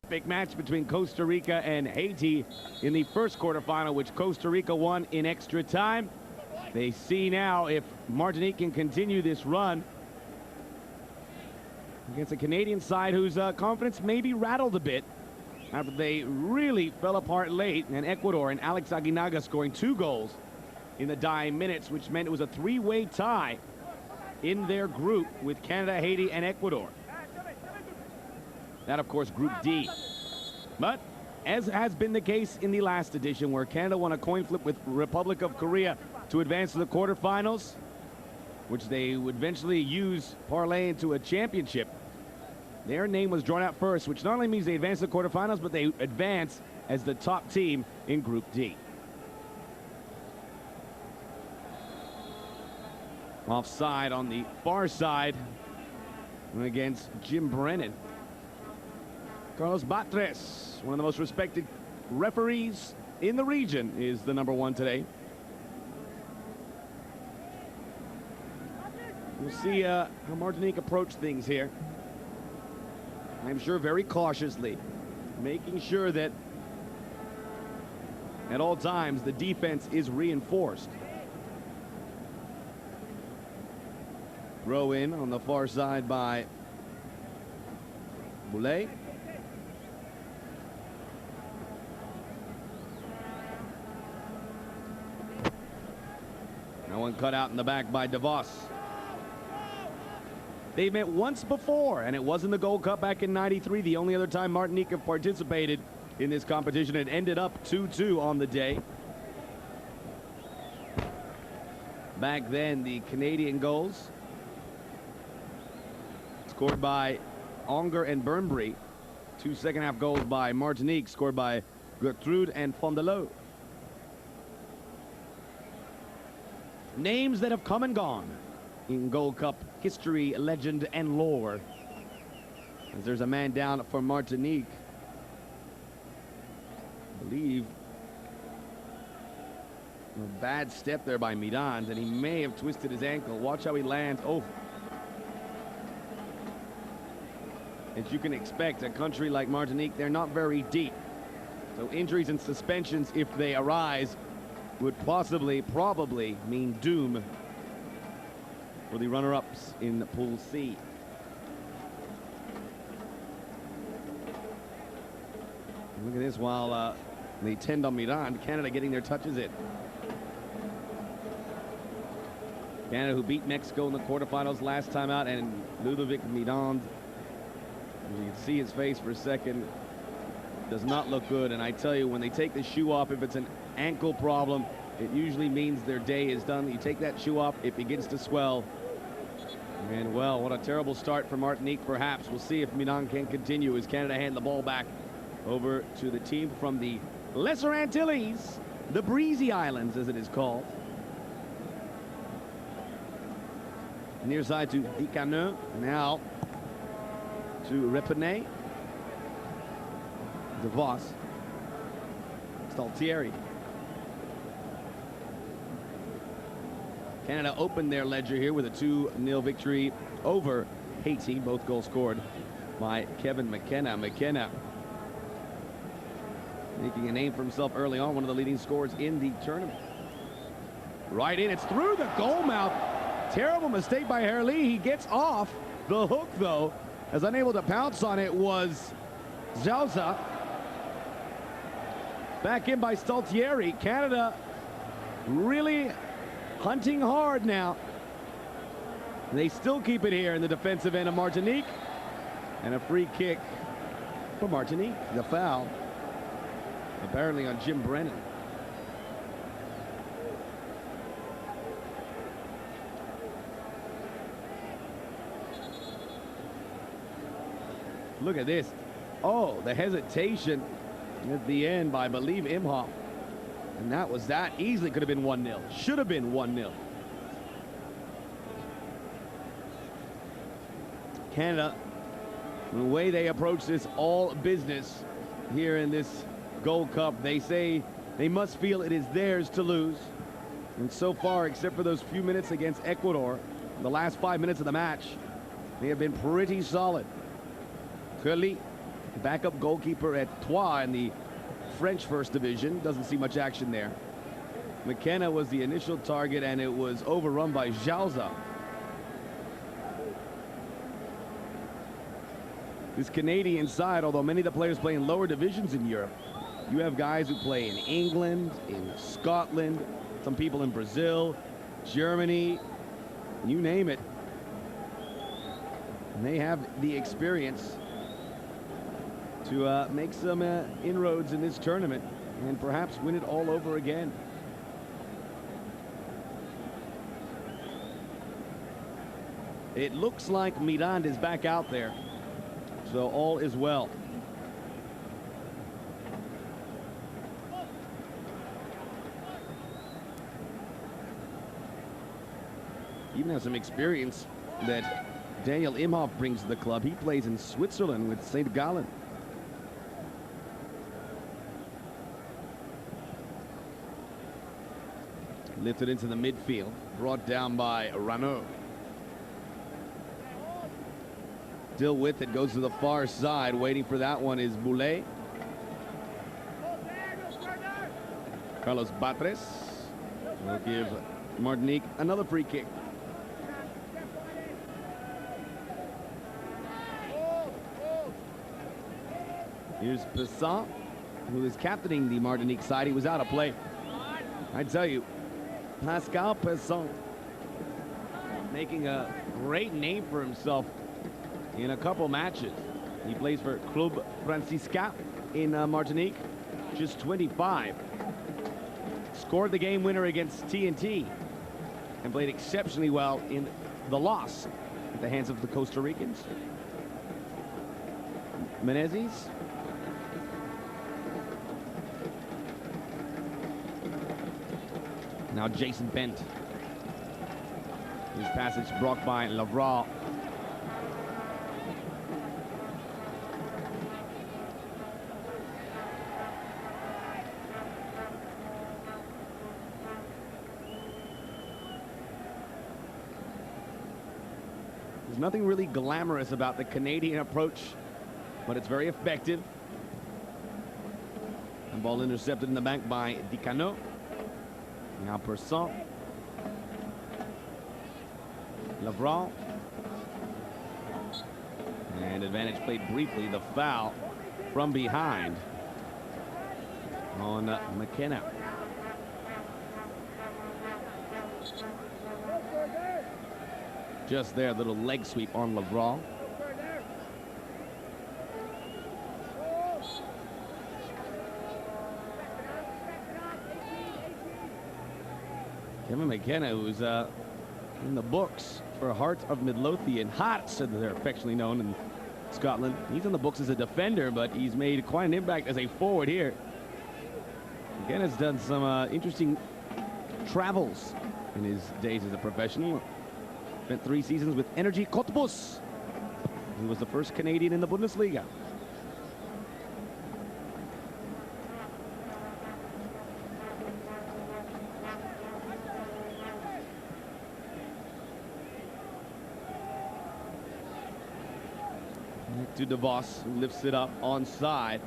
Big match between Costa Rica and Haiti in the first quarterfinal, which Costa Rica won in extra time. They see now if Martinique can continue this run against a Canadian side whose confidence may be rattled a bit after they really fell apart late, and Ecuador and Alex Aguinaga scoring 2 goals in the dying minutes, which meant it was a 3-way tie in their group with Canada, Haiti, and Ecuador. That, of course, Group D. But, as has been the case in the last edition, where Canada won a coin flip with Republic of Korea to advance to the quarterfinals, which they would eventually use parlay into a championship, their name was drawn out first, which not only means they advance to the quarterfinals, but they advance as the top team in Group D. Offside on the far side against Jim Brennan. Carlos Batres, one of the most respected referees in the region, is the #1 today. We'll see how Martinique approach things here. I'm sure very cautiously, making sure that at all times the defense is reinforced. Throw in on the far side by Boulet. One cut out in the back by DeVos. They've met once before, and it was in the Gold Cup back in '93. The only other time Martinique have participated in this competition. It ended up 2-2 on the day. Back then, the Canadian goals scored by Onger and Burnbury. 2 second-half goals by Martinique, scored by Gertrude and Fondelot. Names that have come and gone in Gold Cup history, legend, and lore. As there's a man down for Martinique. I believe a bad step there by Mirand, and he may have twisted his ankle. Watch how he lands. Oh. As you can expect, a country like Martinique, they're not very deep. So injuries and suspensions, if they arise, would probably mean doom for the runner-ups in Pool C. Look at this while they tend on Mirand. Canada getting their touches in. Canada, who beat Mexico in the quarterfinals last time out, and Ludovic Mirand, you can see his face for a second, does not look good. And I tell you, when they take the shoe off, if it's an ankle problem, it usually means their day is done. You take that shoe off, it begins to swell. And, well, what a terrible start for Martinique, perhaps. We'll see if Mirand can continue as Canada hand the ball back over to the team from the Lesser Antilles, the Breezy Islands, as it is called. Near side to Dicaneux, now to Repenay. DeVos. Staltieri. Canada opened their ledger here with a 2-0 victory over Haiti. Both goals scored by Kevin McKenna. McKenna making a name for himself early on, one of the leading scorers in the tournament. Right in, it's through the goal mouth. Terrible mistake by Herli. He gets off the hook, though, as unable to pounce on it was Zauza. Back in by Staltieri. Canada really hunting hard now. They still keep it here in the defensive end of Martinique. And a free kick for Martinique. The foul, apparently on Jim Brennan. Look at this. Oh, the hesitation at the end by, I believe, Imhoff. And that was that. Easily could have been 1-0. Should have been 1-0. Canada, the way they approach this all business here in this Gold Cup, they say they must feel it is theirs to lose. And so far, except for those few minutes against Ecuador, the last 5 minutes of the match, they have been pretty solid. Curly backup goalkeeper at Troyes in the French First Division. Doesn't see much action there. McKenna was the initial target, and it was overrun by Jauza. This Canadian side, although many of the players play in lower divisions in Europe, you have guys who play in England, in Scotland, some people in Brazil, Germany, you name it. And they have the experience to make some inroads in this tournament and perhaps win it all over again. It looks like Miranda is back out there, so all is well. Even has some experience that Daniel Imhoff brings to the club. He plays in Switzerland with St. Gallen. Lifted into the midfield, brought down by Rano. Still with it, goes to the far side. Waiting for that one is Boulet. Carlos Batres will give Martinique another free kick. Here's Pesson, who is captaining the Martinique side. He was out of play. I tell you, Pascal Pesson making a great name for himself in a couple matches. He plays for Club Francisca in Martinique, just 25. Scored the game winner against TNT and played exceptionally well in the loss at the hands of the Costa Ricans. Menezes. Now Jason Bent. His passage blocked by Lavral. There's nothing really glamorous about the Canadian approach, but it's very effective. And ball intercepted in the back by Dicano. Now Persson. Lavral. And advantage played briefly. The foul from behind on McKenna. Just there, little leg sweep on Lavral. Kevin McKenna, who's in the books for Heart of Midlothian. Hearts, as they're affectionately known in Scotland. He's in the books as a defender, but he's made quite an impact as a forward here. McKenna's done some interesting travels in his days as a professional. Spent 3 seasons with Energy Cottbus. He was the first Canadian in the Bundesliga. To DeVos, who lifts it up onside.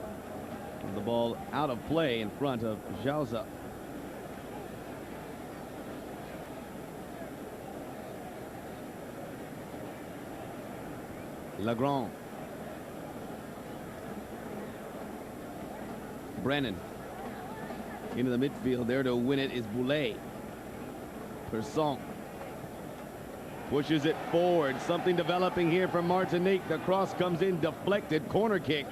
The ball out of play in front of Jauza. Legrand. Brennan into the midfield. There to win it is Boulet. Persson pushes it forward. Something developing here from Martinique. The cross comes in, deflected. Corner kick.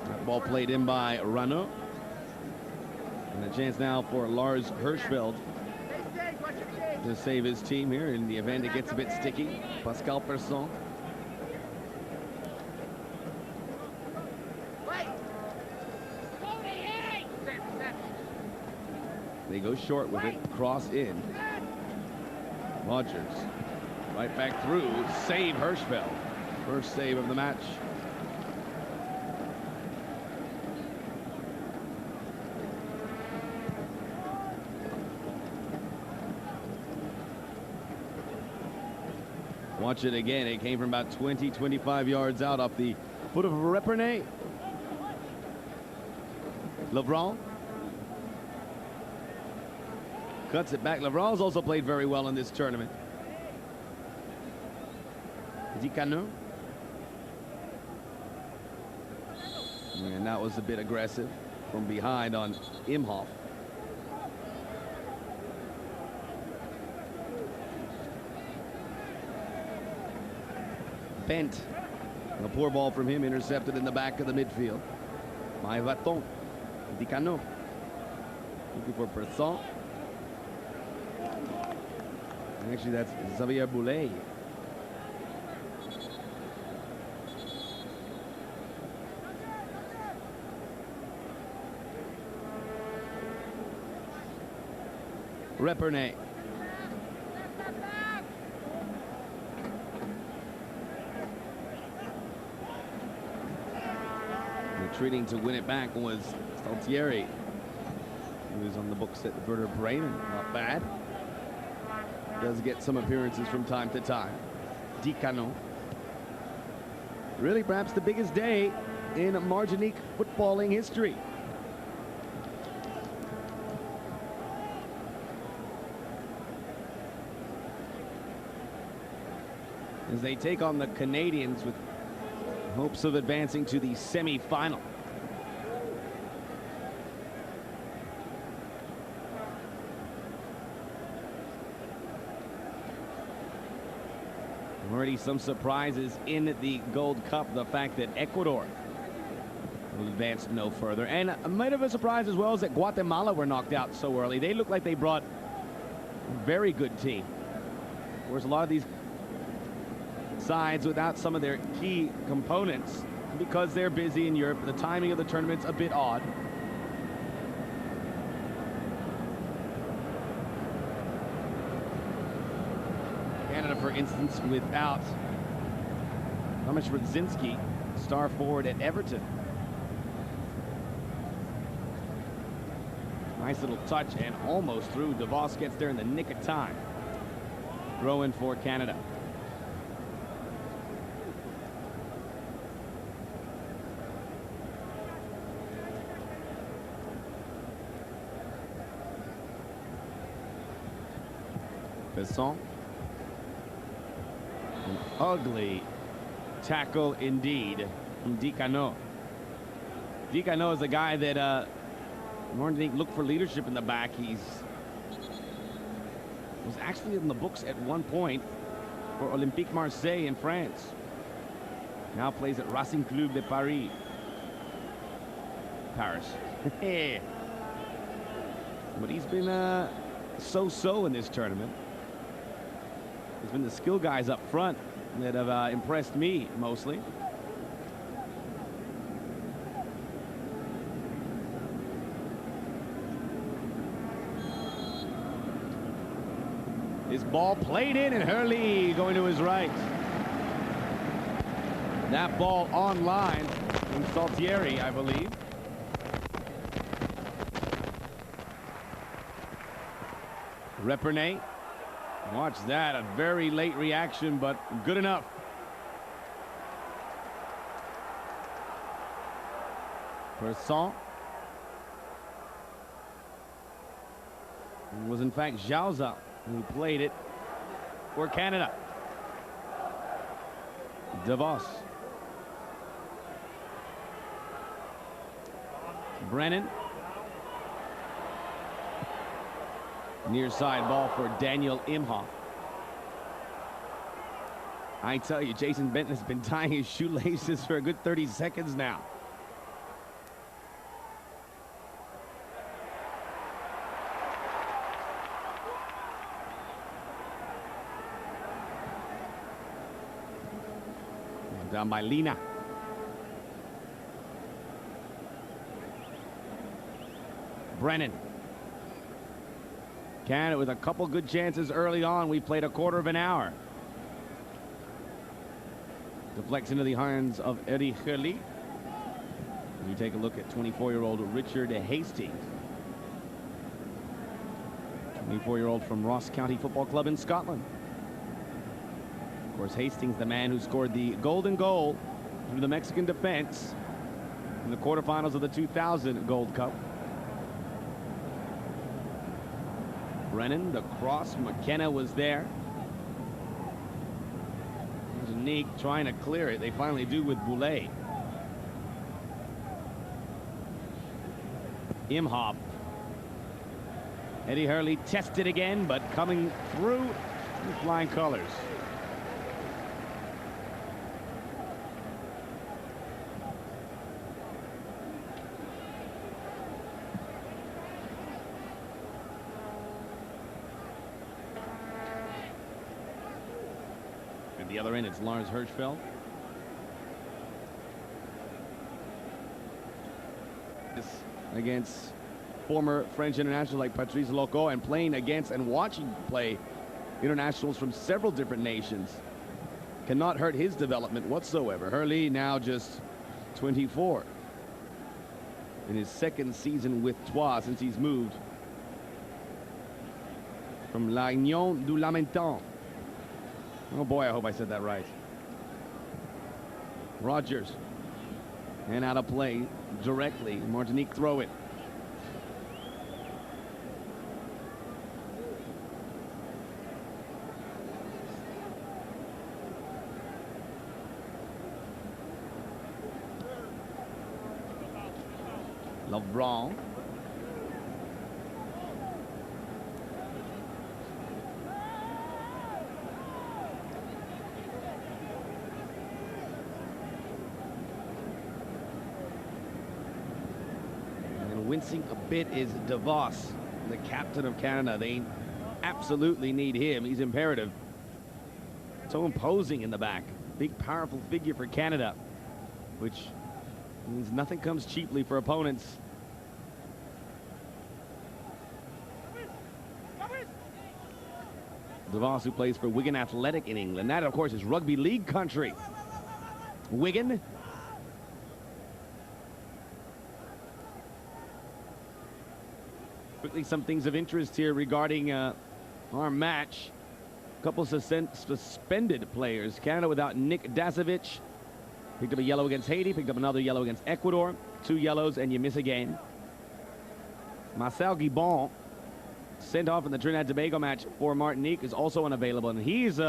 That ball played in by Rano. And a chance now for Lars Hirschfeld to save his team here in the event it gets a bit sticky. Pascal Persson. They go short with it. Cross in. Rogers. Right back through. Save Hirschfeld. First save of the match. Watch it again. It came from about 20, 25 yards out off the foot of Repernay. Levrand cuts it back. Levrand's also played very well in this tournament. Dicano. And that was a bit aggressive from behind on Imhoff. Bent. A poor ball from him, intercepted in the back of the midfield. Maevaton. Dicano. Looking for Persson. Actually, that's Xavier Boulay. Repernay. Retreating to win it back was Staltieri, who's on the books at Werder Bremen. Not bad. Does get some appearances from time to time. Dicano. Really perhaps the biggest day in Martinique footballing history. As they take on the Canadians with hopes of advancing to the semi-final. Already some surprises in the Gold Cup. The fact that Ecuador will advance no further. And a bit of a surprise as well is that Guatemala were knocked out so early. They look like they brought a very good team. Whereas a lot of these sides without some of their key components because they're busy in Europe. The timing of the tournament's a bit odd. Canada, for instance, without Tomasz Radzinski, star forward at Everton. Nice little touch and almost through. DeVos gets there in the nick of time. Throw in for Canada. Besson. An ugly tackle indeed from Dicano. Dicano is a guy that Martinique looked for leadership in the back. He's was actually in the books at one point for Olympique Marseille in France. Now plays at Racing Club de Paris. Paris. But he's been so-so in this tournament. It's been the skill guys up front that have impressed me mostly. His ball played in and Hurley going to his right. That ball on line from Staltieri, I believe. Repernay. Watch that, a very late reaction, but good enough. Persson. It was in fact Jauza who played it for Canada. DeVos. Brennan. Near side ball for Daniel Imhoff. I tell you, Jason Benton has been tying his shoelaces for a good 30 seconds now. Down by Lina. Brennan. Canada with a couple good chances early on. We played a quarter of an hour. Deflects into the hands of Eddie Hurley. You take a look at 24-year-old Richard Hastings. 24-year-old from Ross County Football Club in Scotland. Of course, Hastings, the man who scored the golden goal through the Mexican defense in the quarterfinals of the 2000 Gold Cup. Brennan, the cross. McKenna was there. Martinique trying to clear it. They finally do with Boulay. Imhoff. Eddie Hurley tested again, but coming through with flying colors. At the other end, it's Lars Hirschfeld. Against former French internationals like Patrice Loco, and playing against and watching play internationals from several different nations cannot hurt his development whatsoever. Hurley now just 24 in his second season with Troyes since he's moved from La Union du Lamentin. Oh boy, I hope I said that right. Rogers, and out of play directly. Martinique throw it. LeBron. And wincing a bit is DeVos, the captain of Canada. They absolutely need him. He's imperative. So imposing in the back. Big, powerful figure for Canada, which means nothing comes cheaply for opponents. DeVos, who plays for Wigan Athletic in England. That, of course, is rugby league country. Wigan. Quickly, some things of interest here regarding our match. A couple suspended players. Canada without Nick Dazovic. Picked up a yellow against Haiti, picked up another yellow against Ecuador. 2 yellows and you miss a game. Marcel Guibon, sent off in the Trinidad Tobago match for Martinique, is also unavailable, and he's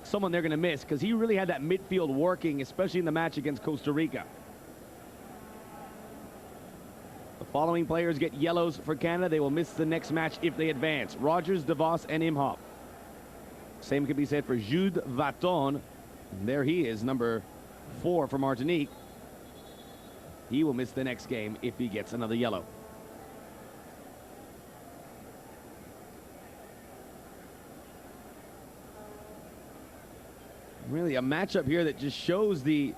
someone they're going to miss because he really had that midfield working, especially in the match against Costa Rica. The following players get yellows for Canada. They will miss the next match if they advance. Rogers, DeVos, and Imhoff. Same could be said for Jude Vaton. There he is, number 4 for Martinique. He will miss the next game if he gets another yellow. Really a matchup here that just shows the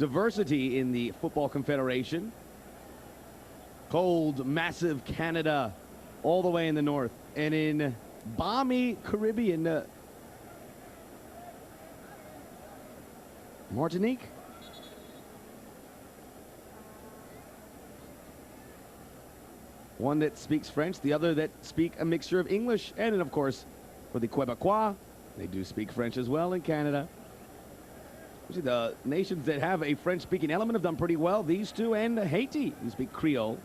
diversity in the Football Confederation. Cold, massive Canada all the way in the north, and in balmy Caribbean Martinique. One that speaks French, the other that speak a mixture of English, and then of course for the Quebecois, they do speak French as well in Canada. Actually, the nations that have a French-speaking element have done pretty well. These two and Haiti, who speak Creole.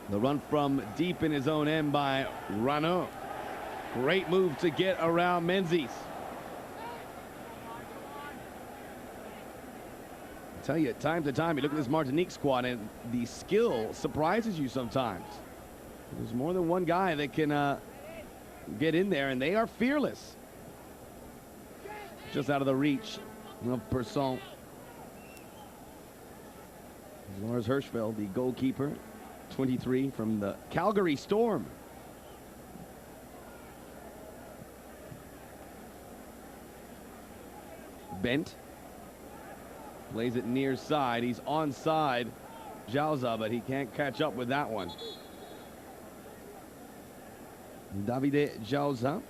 The run from deep in his own end by Rano. Great move to get around Menzies. Tell you, time to time, you look at this Martinique squad, and the skill surprises you sometimes. There's more than one guy that can get in there, and they are fearless. Just out of the reach of Persson. Lars Hirschfeld, the goalkeeper, 23 from the Calgary Storm. Bent. Plays it near side. He's onside, Jauza, but he can't catch up with that one. Davide Jauza,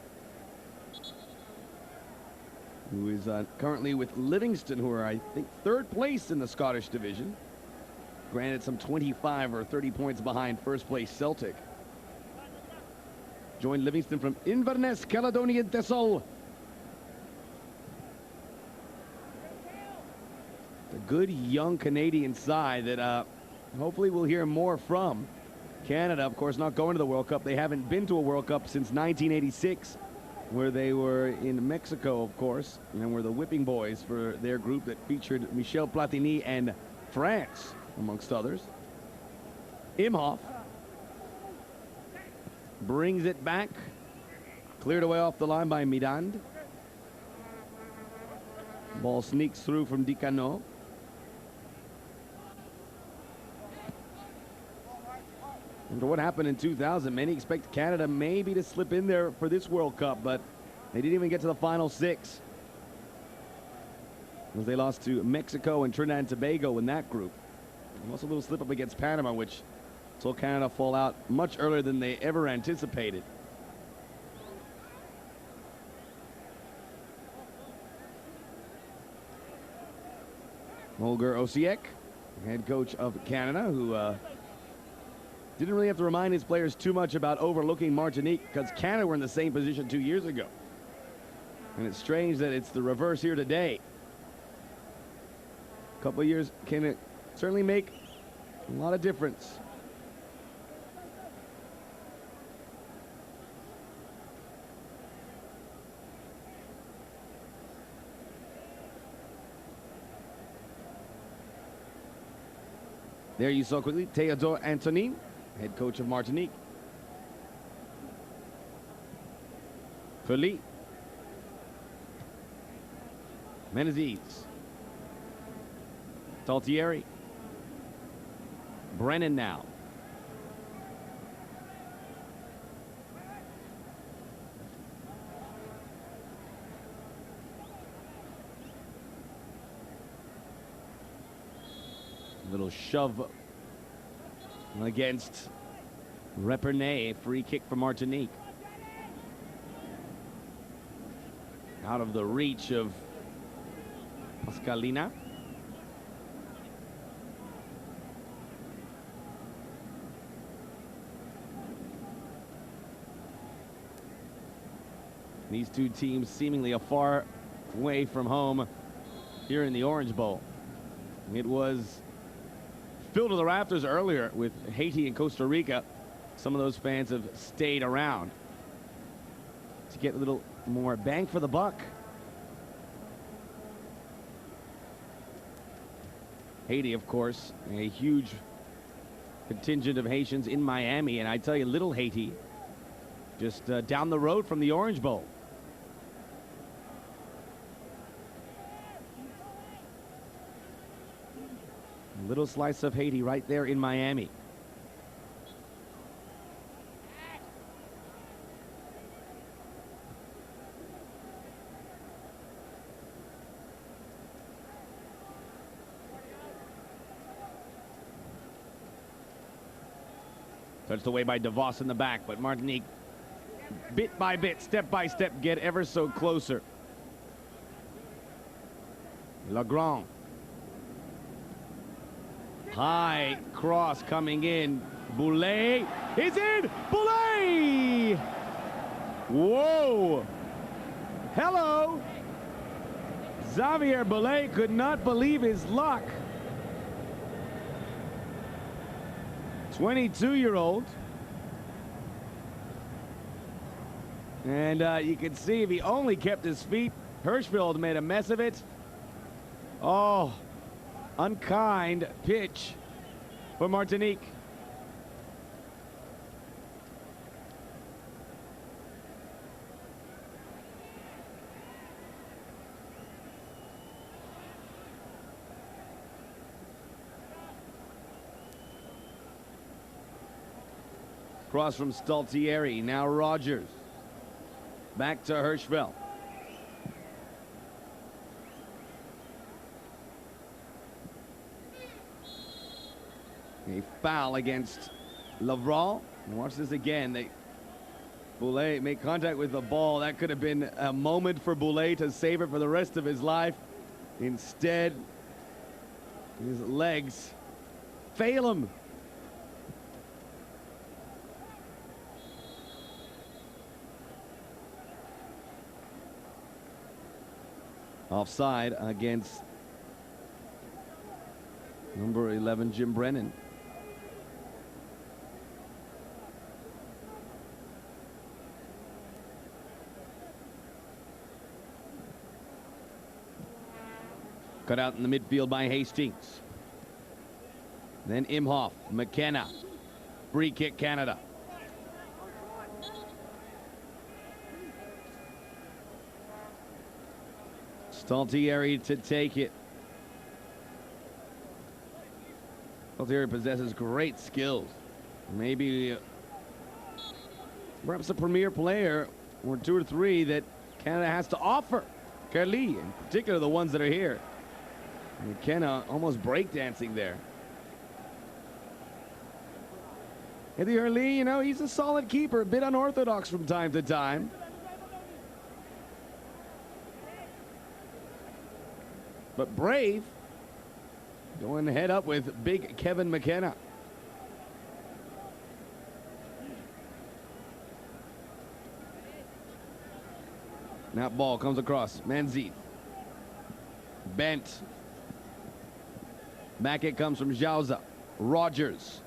who is currently with Livingston, who are, I think, 3rd place in the Scottish division. Granted, some 25 or 30 points behind first place Celtic. Joined Livingston from Inverness, Caledonian Thistle. A good young Canadian side that hopefully we'll hear more from. Canada, of course, not going to the World Cup. They haven't been to a World Cup since 1986, where they were in Mexico, of course, and were the whipping boys for their group that featured Michel Platini and France, amongst others. Imhoff brings it back. Cleared away off the line by Midand. Ball sneaks through from Dicano. After what happened in 2000, many expect Canada maybe to slip in there for this World Cup, but they didn't even get to the final six, as they lost to Mexico and Trinidad and Tobago in that group. And also a little slip up against Panama, which saw Canada fall out much earlier than they ever anticipated. Holger Osiek, head coach of Canada, who didn't really have to remind his players too much about overlooking Martinique, because Canada were in the same position 2 years ago. And it's strange that it's the reverse here today. A couple of years can certainly make a lot of difference. There you saw quickly Théodore Antonin, head coach of Martinique. Feli. Menezes. Taltieri. Brennan now. Little shove against Repernay. Free kick for Martinique. Out of the reach of Pascalina. These two teams seemingly a far way from home here in the Orange Bowl. It was filled to the rafters earlier with Haiti and Costa Rica. Some of those fans have stayed around to get a little more bang for the buck. Haiti, of course, a huge contingent of Haitians in Miami, and I tell you, little Haiti, just down the road from the Orange Bowl. A little slice of Haiti right there in Miami. Touched away by DeVos in the back, but Martinique, bit by bit, step by step, get ever so closer. Legrand. High cross coming in. Boulay is in. Boulay! Whoa! Hello! Xavier Boulay could not believe his luck. 22-year-old. And you can see if he only kept his feet, Hirschfeld made a mess of it. Oh, unkind pitch for Martinique. Cross from Staltieri, now Rogers. Back to Hirschfeld. A foul against Lavrent. Watch this again. Boulay made contact with the ball. That could have been a moment for Boulay to save it for the rest of his life. Instead, his legs fail him. Offside against number 11, Jim Brennan. Cut out in the midfield by Hastings. Then Imhoff, McKenna. Free kick, Canada. Staltieri to take it. Staltieri possesses great skills. Maybe perhaps a premier player or two or three that Canada has to offer. Carly, in particular the ones that are here. McKenna almost breakdancing there. Eddie Hurley, you know, he's a solid keeper, a bit unorthodox from time to time. But brave, going head up with big Kevin McKenna. That ball comes across. Manzi. Bent. Back it comes from Jauza. Rogers.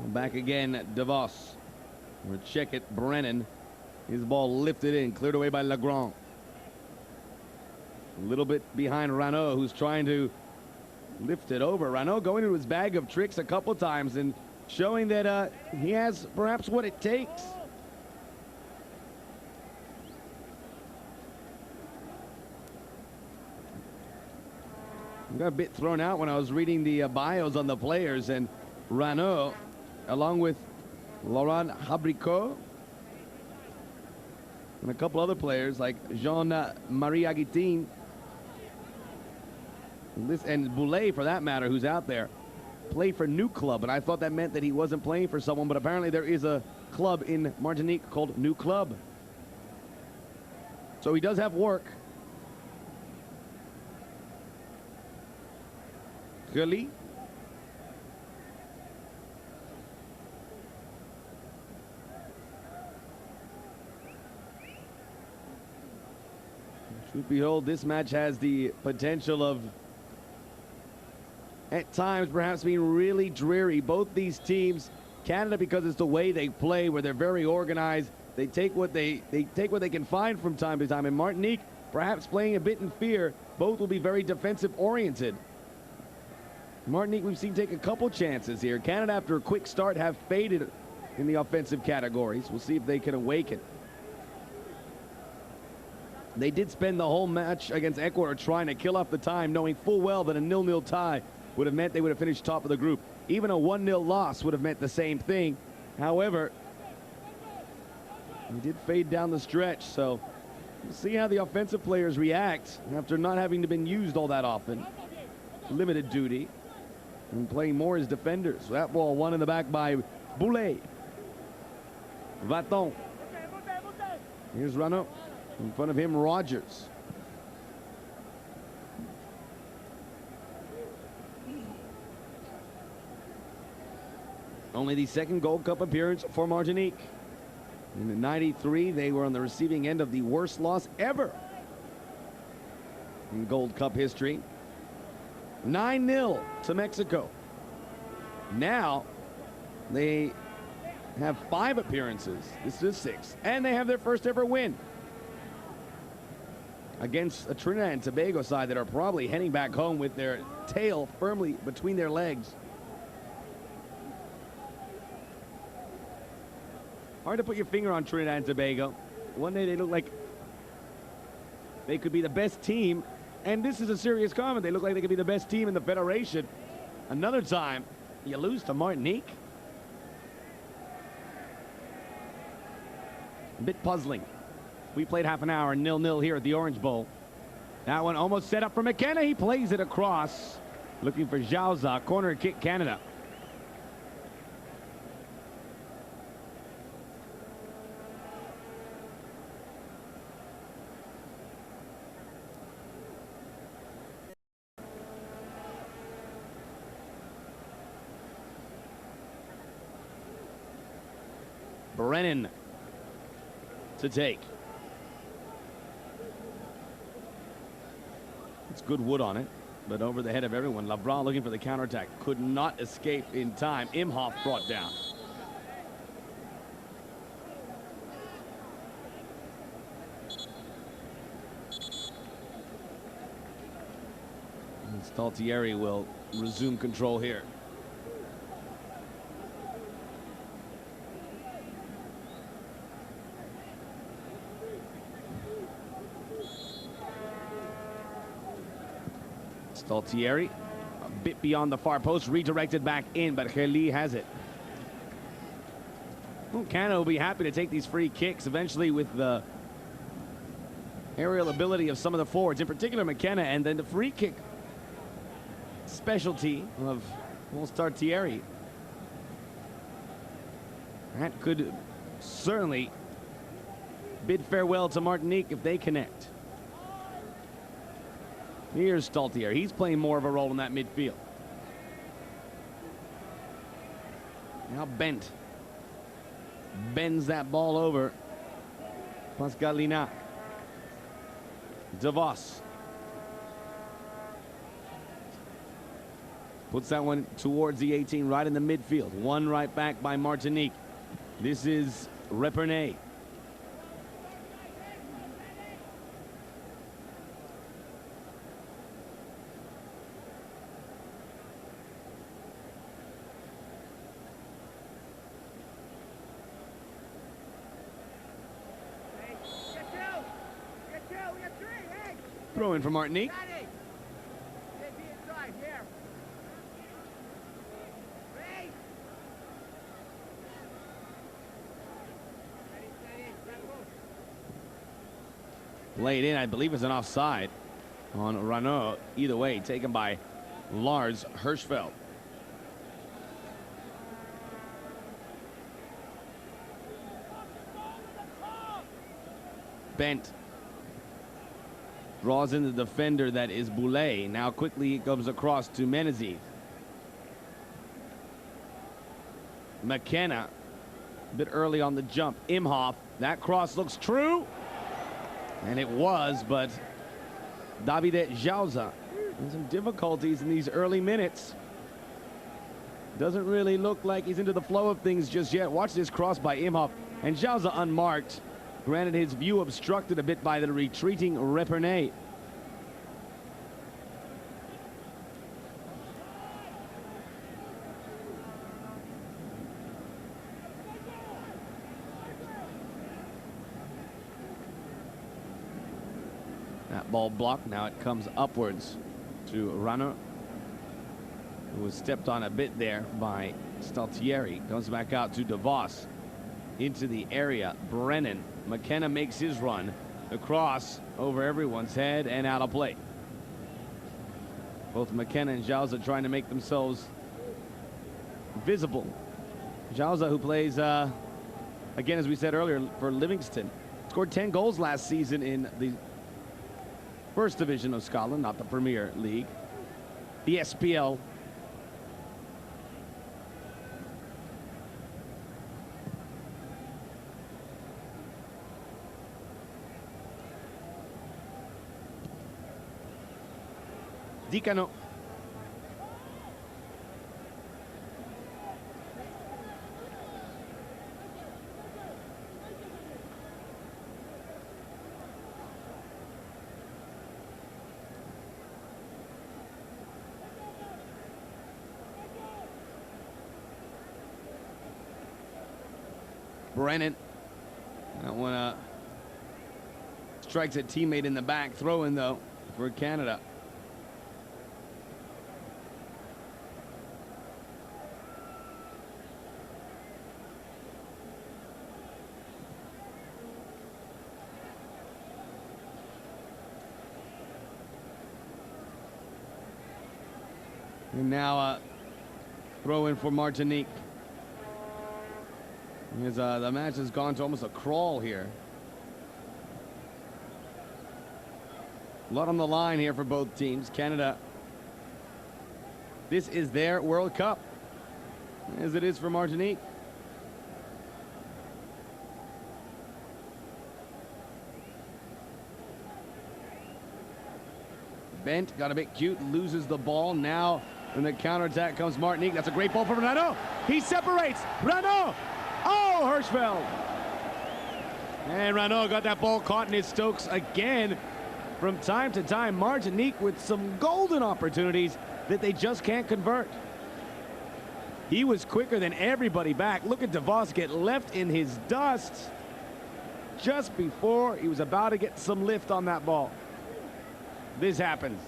Back again, DeVos. We'll check it, Brennan. His ball lifted in, cleared away by Legrand. A little bit behind Rano, who's trying to lift it over. Rano going into his bag of tricks a couple times and showing that he has perhaps what it takes. I got a bit thrown out when I was reading the bios on the players, and Rano, along with Laurent Habricot and a couple other players like Jean-Marie Aguitin, and Boulay for that matter, who's out there, play for New Club. And I thought that meant that he wasn't playing for someone, but apparently there is a club in Martinique called New Club. So he does have work. Gully. Truth behold, this match has the potential of, at times, perhaps being really dreary. Both these teams, Canada, because it's the way they play, where they're very organized, they take what they can find from time to time. And Martinique, perhaps playing a bit in fear, both will be very defensive oriented. Martinique, we've seen take a couple chances here. Canada, after a quick start, have faded in the offensive categories. We'll see if they can awaken. They did spend the whole match against Ecuador trying to kill off the time, knowing full well that a 0-0 tie would have meant they would have finished top of the group. Even a 1-0 loss would have meant the same thing. However, they did fade down the stretch, so we'll see how the offensive players react after not having to been used all that often. Limited duty and playing more as defenders. So that ball won in the back by Boulay. Vaton. Here's Rano. In front of him, Rogers. Only the second Gold Cup appearance for Martinique. In '93, they were on the receiving end of the worst loss ever in Gold Cup history. 9-0 to Mexico. Now they have 5 appearances. This is 6. And they have their first ever win against a Trinidad and Tobago side that are probably heading back home with their tail firmly between their legs. Hard to put your finger on Trinidad and Tobago. One day they look like they could be the best team, and this is a serious comment. They look like they could be the best team in the Federation. Another time, you lose to Martinique. A bit puzzling. We played half an hour 0-0 here at the Orange Bowl. That one almost set up for McKenna. He plays it across. Looking for Jauza. Corner kick, Canada. Brennan to take. It's good wood on it, but over the head of everyone. Lavral looking for the counterattack. Could not escape in time. Imhoff brought down. And Staltieri will resume control here. Staltieri, a bit beyond the far post, redirected back in, but Heli has it. Well, Canada will be happy to take these free kicks eventually with the aerial ability of some of the forwards, in particular McKenna, and then the free kick specialty of Staltieri. That could certainly bid farewell to Martinique if they connect. Here's Staltieri. He's playing more of a role in that midfield. Now Bent bends that ball over. Pascal Linac. DeVos puts that one towards the 18, right in the midfield. One right back by Martinique. This is Repernay. Throw in for Martinique. Played in, I believe it's an offside on Renault. Either way, taken by Lars Hirschfeld. Bent draws in the defender that is Boulay. Now quickly it comes across to Menezes. McKenna, a bit early on the jump. Imhoff, that cross looks true. And it was, but Davide Jauza has some difficulties in these early minutes. Doesn't really look like he's into the flow of things just yet. Watch this cross by Imhoff. And Jauza unmarked. Granted, his view obstructed a bit by the retreating Repernay. That ball blocked. Now it comes upwards to Rano, who was stepped on a bit there by Staltieri. Comes back out to DeVos. Into the area. Brennan. McKenna makes his run across over everyone's head and out of play. Both McKenna and Jauza trying to make themselves visible. Jauza, who plays, again, as we said earlier, for Livingston. Scored 10 goals last season in the First Division of Scotland, not the Premier League. The SPL. Dicano. Brennan. That one strikes a teammate in the back. Throw in, though, for Canada. And now throw in for Martinique. As the match has gone to almost a crawl here. A lot on the line here for both teams. Canada, this is their World Cup, as it is for Martinique. bent, got a bit cute, loses the ball. Now, when the counterattack comes Martinique. That's a great ball from Renaud. He separates. Renaud! Oh, Hirschfeld! And Renaud got that ball caught in his Stokes again. From time to time, Martinique with some golden opportunities that they just can't convert. He was quicker than everybody back. Look at DeVos get left in his dust just before he was about to get some lift on that ball. This happens.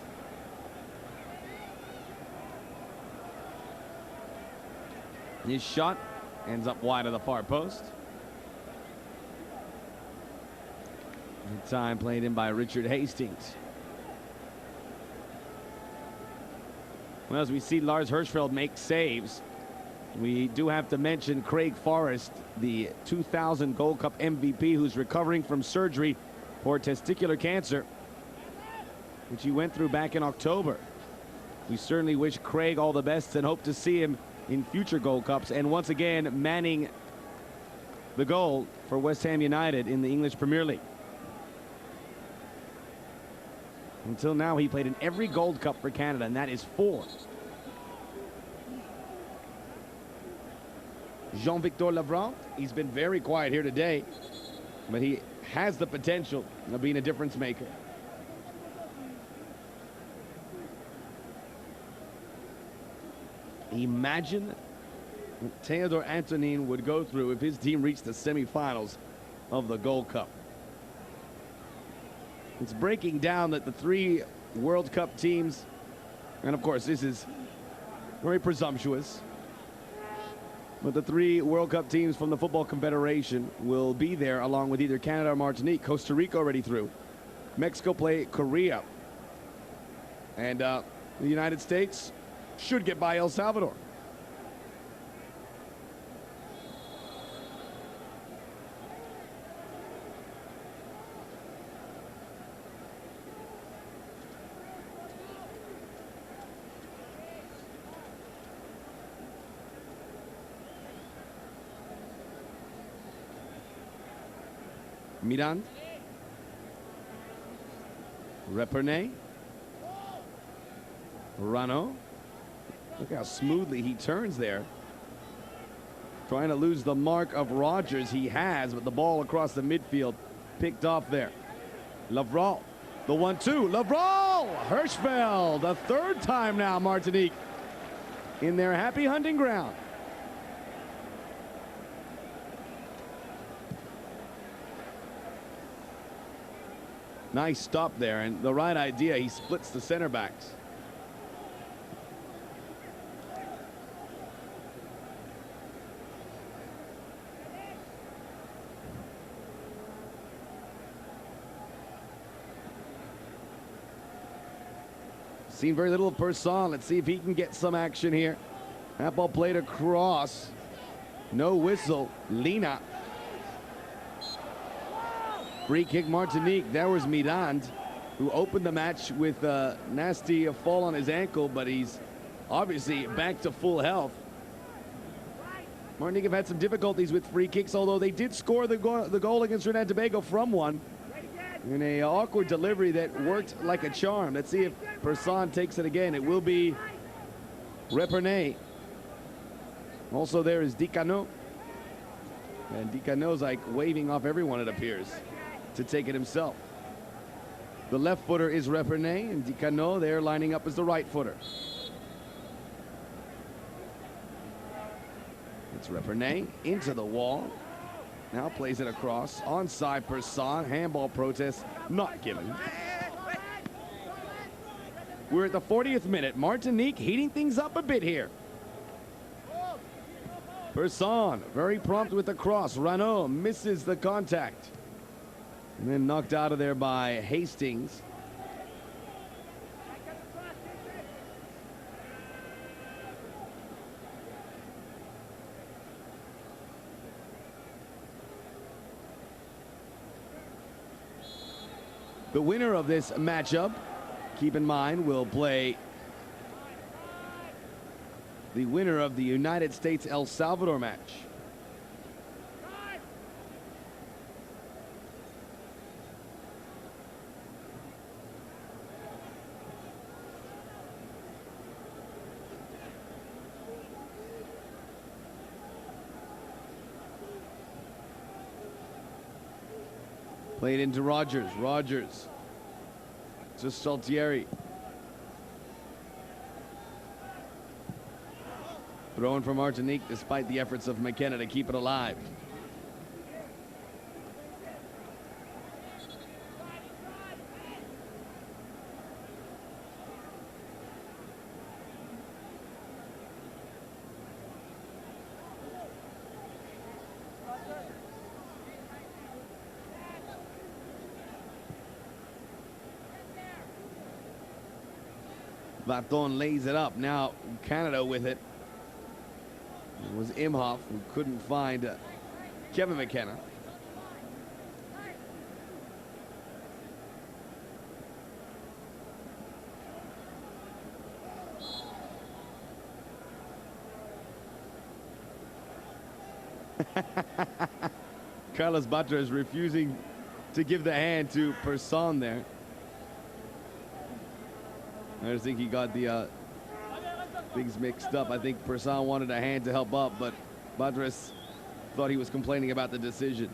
His shot ends up wide of the far post. Good time played in by Richard Hastings. Well, as we see Lars Hirschfeld make saves, we do have to mention Craig Forrest, the 2000 Gold Cup MVP, who's recovering from surgery for testicular cancer, which he went through back in October. We certainly wish Craig all the best and hope to see him in future Gold Cups, and once again manning the goal for West Ham United in the English Premier League. Until now, he played in every Gold Cup for Canada, and that is 4. Jean-Victor Lavran, he's been very quiet here today, but he has the potential of being a difference maker. Imagine what Theodore Antonin would go through if his team reached the semifinals of the Gold Cup. It's breaking down that the 3 World Cup teams, and of course this is very presumptuous, but the 3 World Cup teams from the Football Confederation will be there along with either Canada or Martinique. Costa Rica already through. Mexico play Korea. And the United States should get by El Salvador. Mirand. Repernay. Renaud. Look how smoothly he turns there. Trying to lose the mark of Rogers. He has, but the ball across the midfield picked off there. Lavral. The 1-2. Lavral! Hirschfeld. A 3rd time now, Martinique in their happy hunting ground. Nice stop there, and the right idea. He splits the center backs. Seen very little of Persson. Let's see if he can get some action here. That ball played across. No whistle. Lina. Free kick Martinique. There was Mirand, who opened the match with a nasty fall on his ankle, but he's obviously back to full health. Martinique have had some difficulties with free kicks, although they did score the goal against Trinidad and Tobago from one in a awkward delivery that worked like a charm. Let's see if Persson takes it again. It will be Repernay. Also there is Dicano. And Dicano's like waving off everyone, it appears, to take it himself. The left footer is Repernay, and Dicano there lining up as the right footer. It's Repernay into the wall. Now plays it across. Onside Persson. Handball protest not given. We're at the 40th minute. Martinique heating things up a bit here. Persson very prompt with the cross. Renaud misses the contact. And then knocked out of there by Hastings. The winner of this matchup, keep in mind, will play the winner of the United States-El Salvador match. Played into Rogers. Rogers to Saltieri. Throwing for Martinique despite the efforts of McKenna to keep it alive. Vaton lays it up. Now Canada with it. It was Imhoff who couldn't find Kevin McKenna. Carlos Batra is refusing to give the hand to Person there. I just think he got the things mixed up. I think Person wanted a hand to help up, but Badras thought he was complaining about the decision.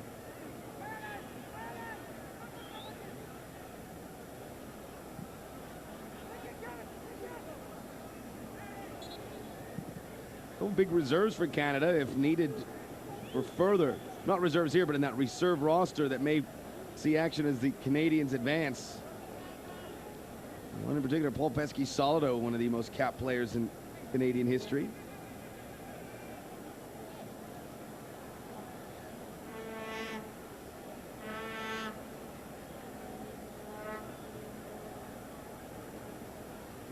No big reserves for Canada if needed for further. Not reserves here, but in that reserve roster that may see action as the Canadians advance. One in particular, Paul Pesky-Solido, one of the most capped players in Canadian history.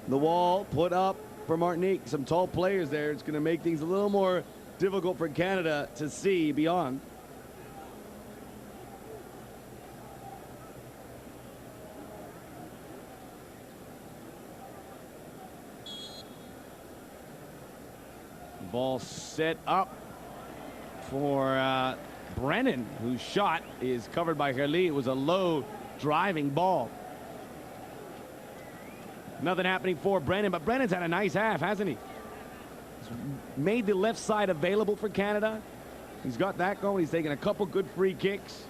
The wall put up for Martinique. Some tall players there. It's going to make things a little more difficult for Canada to see beyond. Ball set up for Brennan, whose shot is covered by Herli. It was a low driving ball. Nothing happening for Brennan, but Brennan's had a nice half, hasn't he? He's made the left side available for Canada. He's got that going. He's taken a couple good free kicks.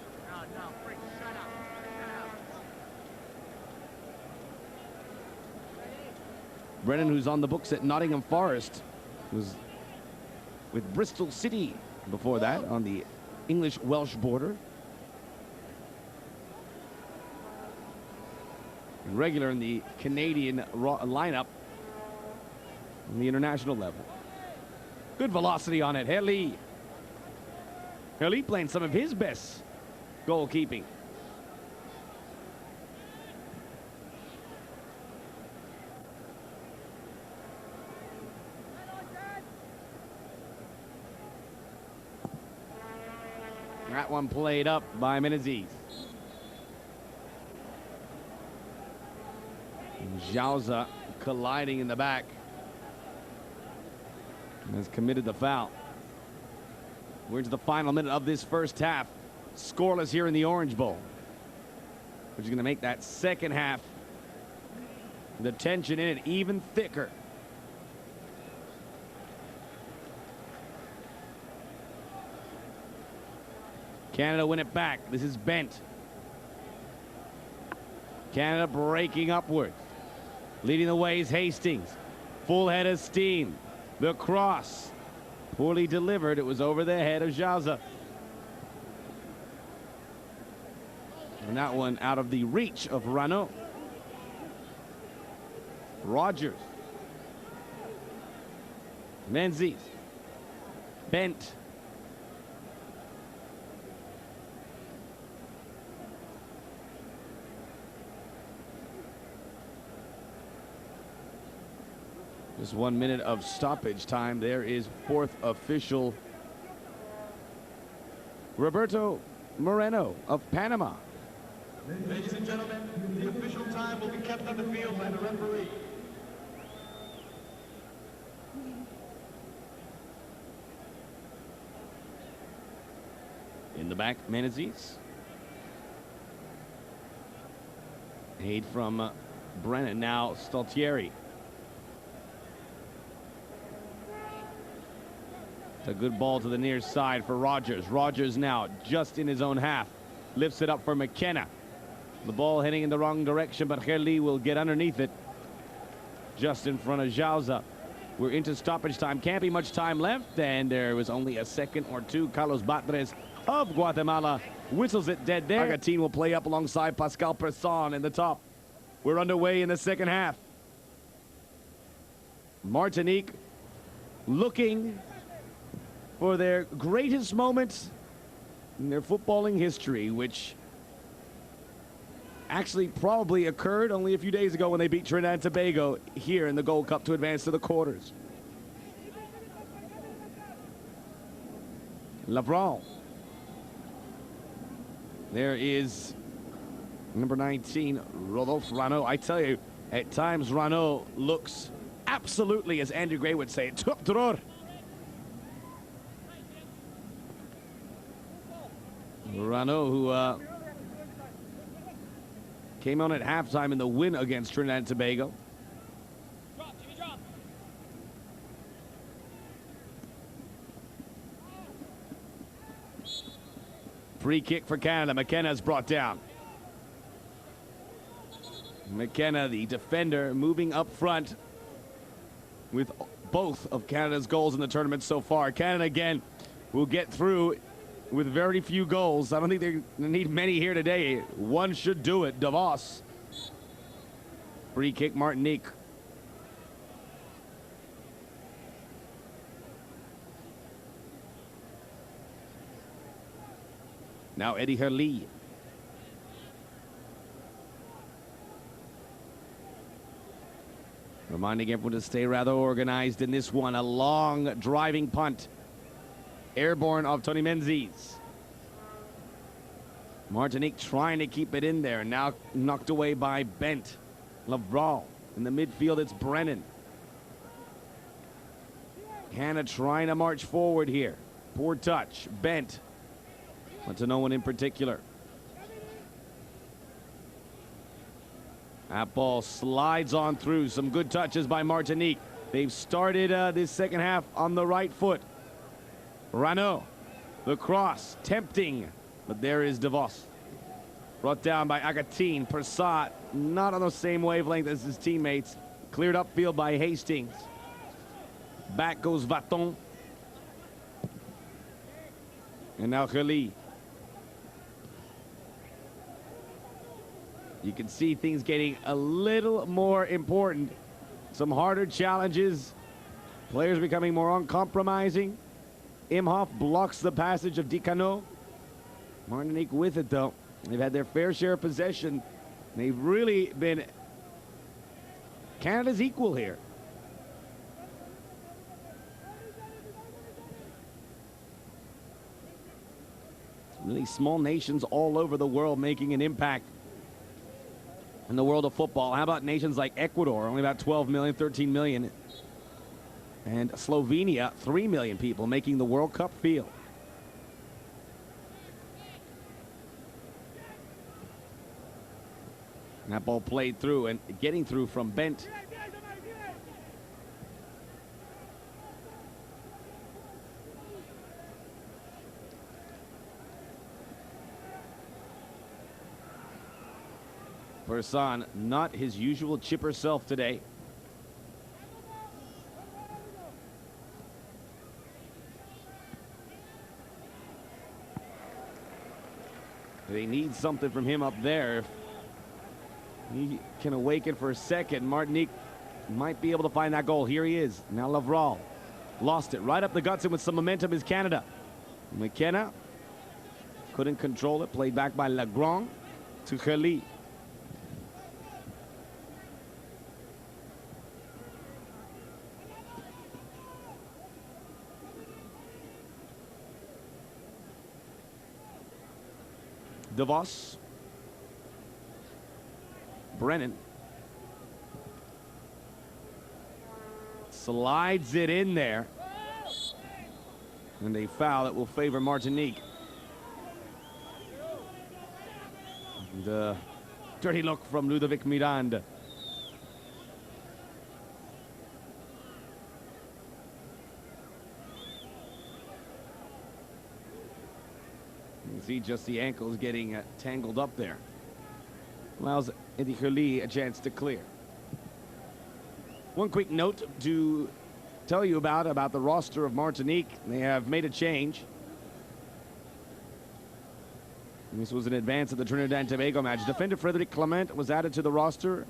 Brennan, who's on the books at Nottingham Forest, was with Bristol City before that on the English-Welsh border. And regular in the Canadian lineup on the international level. Good velocity on it. Herli playing some of his best goalkeeping. That one played up by Menezes. Jauza colliding in the back. Has committed the foul. We're into the final minute of this first half. Scoreless here in the Orange Bowl, which is going to make that second half, the tension in it, even thicker. Canada win it back. This is Bent. Canada breaking upward. Leading the way is Hastings. Full head of steam. The cross. Poorly delivered. It was over the head of Jauza. And that one out of the reach of Rano. Rogers. Menzies. Bent. Just 1 minute of stoppage time. There is fourth official, Roberto Moreno of Panama. Ladies and gentlemen, the official time will be kept on the field by the referee. In the back, Menezes. Aid from Brennan. Now Staltieri. It's a good ball to the near side for Rogers. Rogers now just in his own half. lifts it up for McKenna. The ball heading in the wrong direction, but Herli will get underneath it. Just in front of Jauza. We're into stoppage time. Can't be much time left, and there was only a second or two. Carlos Batres of Guatemala whistles it dead there. Agatin will play up alongside Pascal Presson in the top. We're underway in the second half. Martinique looking for their greatest moments in their footballing history, which actually probably occurred only a few days ago when they beat Trinidad and Tobago here in the Gold Cup to advance to the quarters. Lavron. There is number 19, Rodolphe Rano. I tell you, at times Rano looks absolutely, as Andrew Gray would say, top drawer. Rano, who came on at halftime in the win against Trinidad and Tobago. Free kick for Canada. McKenna's brought down. McKenna, the defender, moving up front with both of Canada's goals in the tournament so far. Canada again will get through with very few goals. I don't think they need many here today. One should do it. DeVos. Free kick, Martinique. Now Eddie Herli. Reminding everyone to stay rather organized in this one. A long driving punt. Airborne of Tony Menzies. Martinique trying to keep it in there. Now knocked away by Bent. Lavral. In the midfield, it's Brennan. Canada trying to march forward here. Poor touch. Bent. But to no one in particular. That ball slides on through. Some good touches by Martinique. They've started this second half on the right foot. Rano, the cross, tempting, but there is DeVos. Brought down by Agatin. Persat, not on the same wavelength as his teammates. Cleared upfield by Hastings. Back goes Vaton. And now Khali. You can see things getting a little more important. Some harder challenges. Players becoming more uncompromising. Imhoff blocks the passage of Dicano. Martinique with it, though. They've had their fair share of possession. They've really been Canada's equal here. Really small nations all over the world making an impact in the world of football. How about nations like Ecuador, only about 12 million, 13 million. And Slovenia, 3 million people making the World Cup field. And that ball played through and getting through from Bent. Persson, not his usual chipper self today. They need something from him up there. If he can awaken for a second, Martinique might be able to find that goal. Here he is. Now Lavral lost it right up the guts, and with some momentum is Canada. McKenna couldn't control it. Played back by Legrand to Khali. DeVos. Brennan. Slides it in there. And a foul that will favor Martinique. The dirty look from Ludovic Miranda. see just the ankles getting tangled up there. Allows Eddie Hurley a chance to clear. One quick note to tell you about the roster of Martinique. They have made a change. And this was in advance of the Trinidad and Tobago match. Defender Frederic Clement was added to the roster,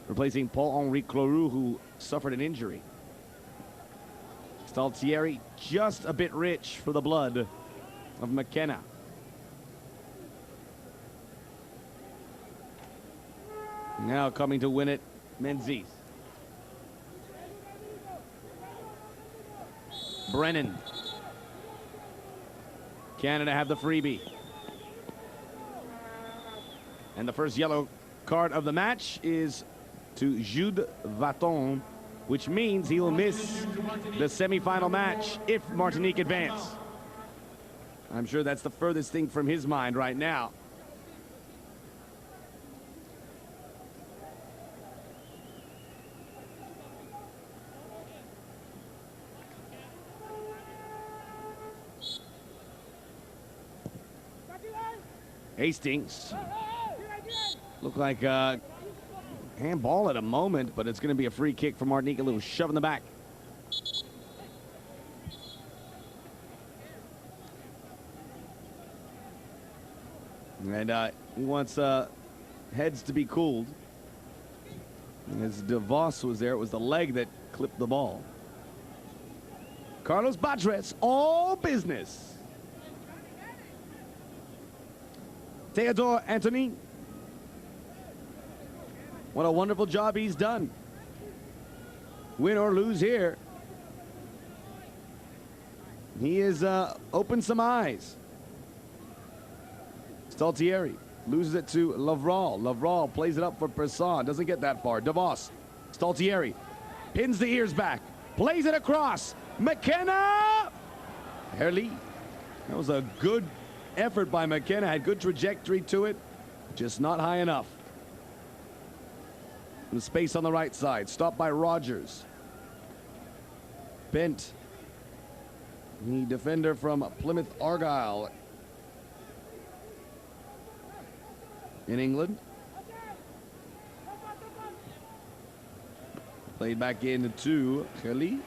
replacing Paul-Henri Cloroux, who suffered an injury. Staltieri just a bit rich for the blood of McKenna. Now coming to win it, Menzies. Brennan. Canada have the freebie. And the first yellow card of the match is to Jude Vaton, which means he will miss the semifinal match if Martinique advance. I'm sure that's the furthest thing from his mind right now. Hastings. Look like a handball at a moment, but it's going to be a free kick for Martinique. A little shove in the back. And he wants heads to be cooled. As DeVos was there, it was the leg that clipped the ball. Carlos Batres, all business. Theodore Anthony. What a wonderful job he's done. Win or lose here. He has opened some eyes. Staltieri loses it to Lavral. Lavral plays it up for Persson. Doesn't get that far. DeVos. Staltieri pins the ears back. Plays it across. McKenna! Hurley. That was a good effort by McKenna. Had good trajectory to it. Just not high enough. The space on the right side. Stopped by Rogers. Bent. The defender from Plymouth Argyle in England. Played back into Hurley.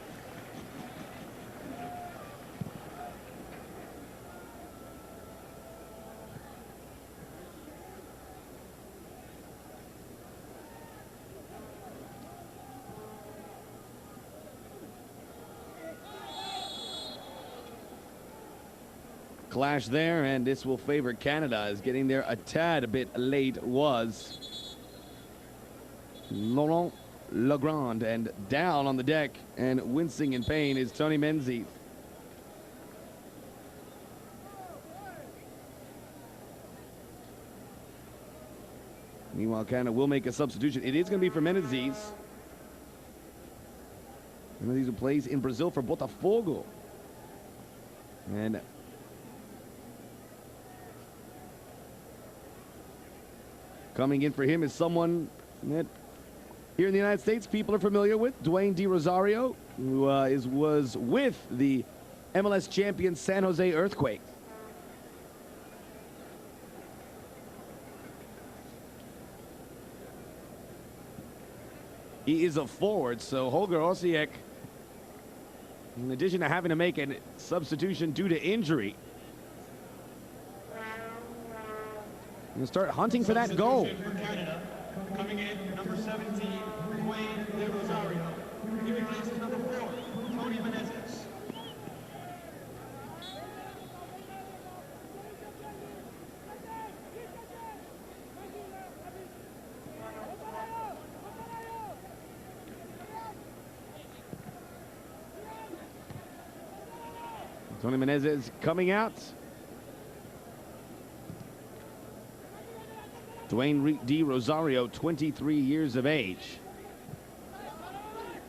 Clash there, and this will favor Canada, as getting there a tad a bit late was Laurent Legrand, and down on the deck and wincing in pain is Tony Menzies. Meanwhile, Canada will make a substitution. It is going to be for Menzies. Menzies, who plays in Brazil for Botafogo. And coming in for him is someone that here in the United States people are familiar with, Dwayne De Rosario, who was with the MLS champion San Jose Earthquakes. He is a forward, so Holger Osiek, in addition to having to make a substitution due to injury, and start hunting for that goal. For Canada, coming in, number 17, Dwayne De Rosario. He replaces number 4, Tony Menezes. Tony Menezes coming out. Dwayne De Rosario, 23 years of age.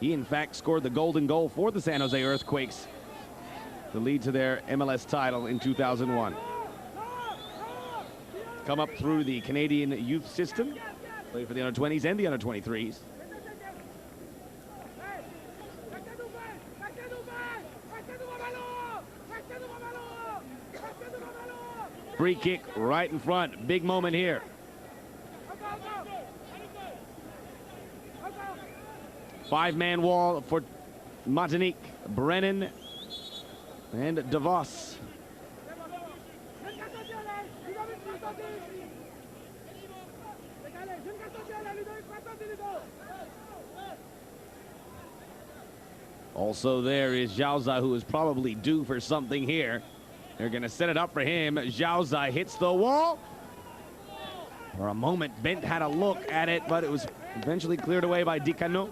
He, in fact, scored the golden goal for the San Jose Earthquakes to lead to their MLS title in 2001. Come up through the Canadian youth system, played for the under-20s and the under-23s. free kick right in front. Big moment here. Five-man wall for Martinique. Brennan and DeVos. Also there is Jauza, who is probably due for something here. They're going to set it up for him. Jauza hits the wall. For a moment, Bent had a look at it, but it was eventually cleared away by Dicano.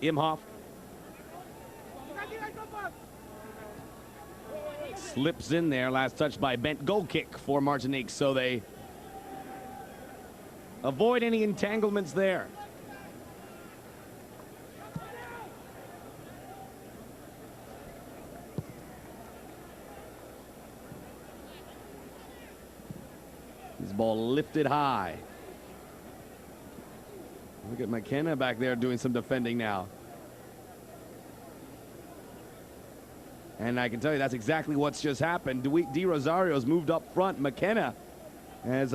Imhoff slips in there. Last touch by Bent. Goal kick for Martinique, so they avoid any entanglements there. This ball lifted high. Look at McKenna back there doing some defending now. And I can tell you that's exactly what's just happened. De Rosario's moved up front. McKenna has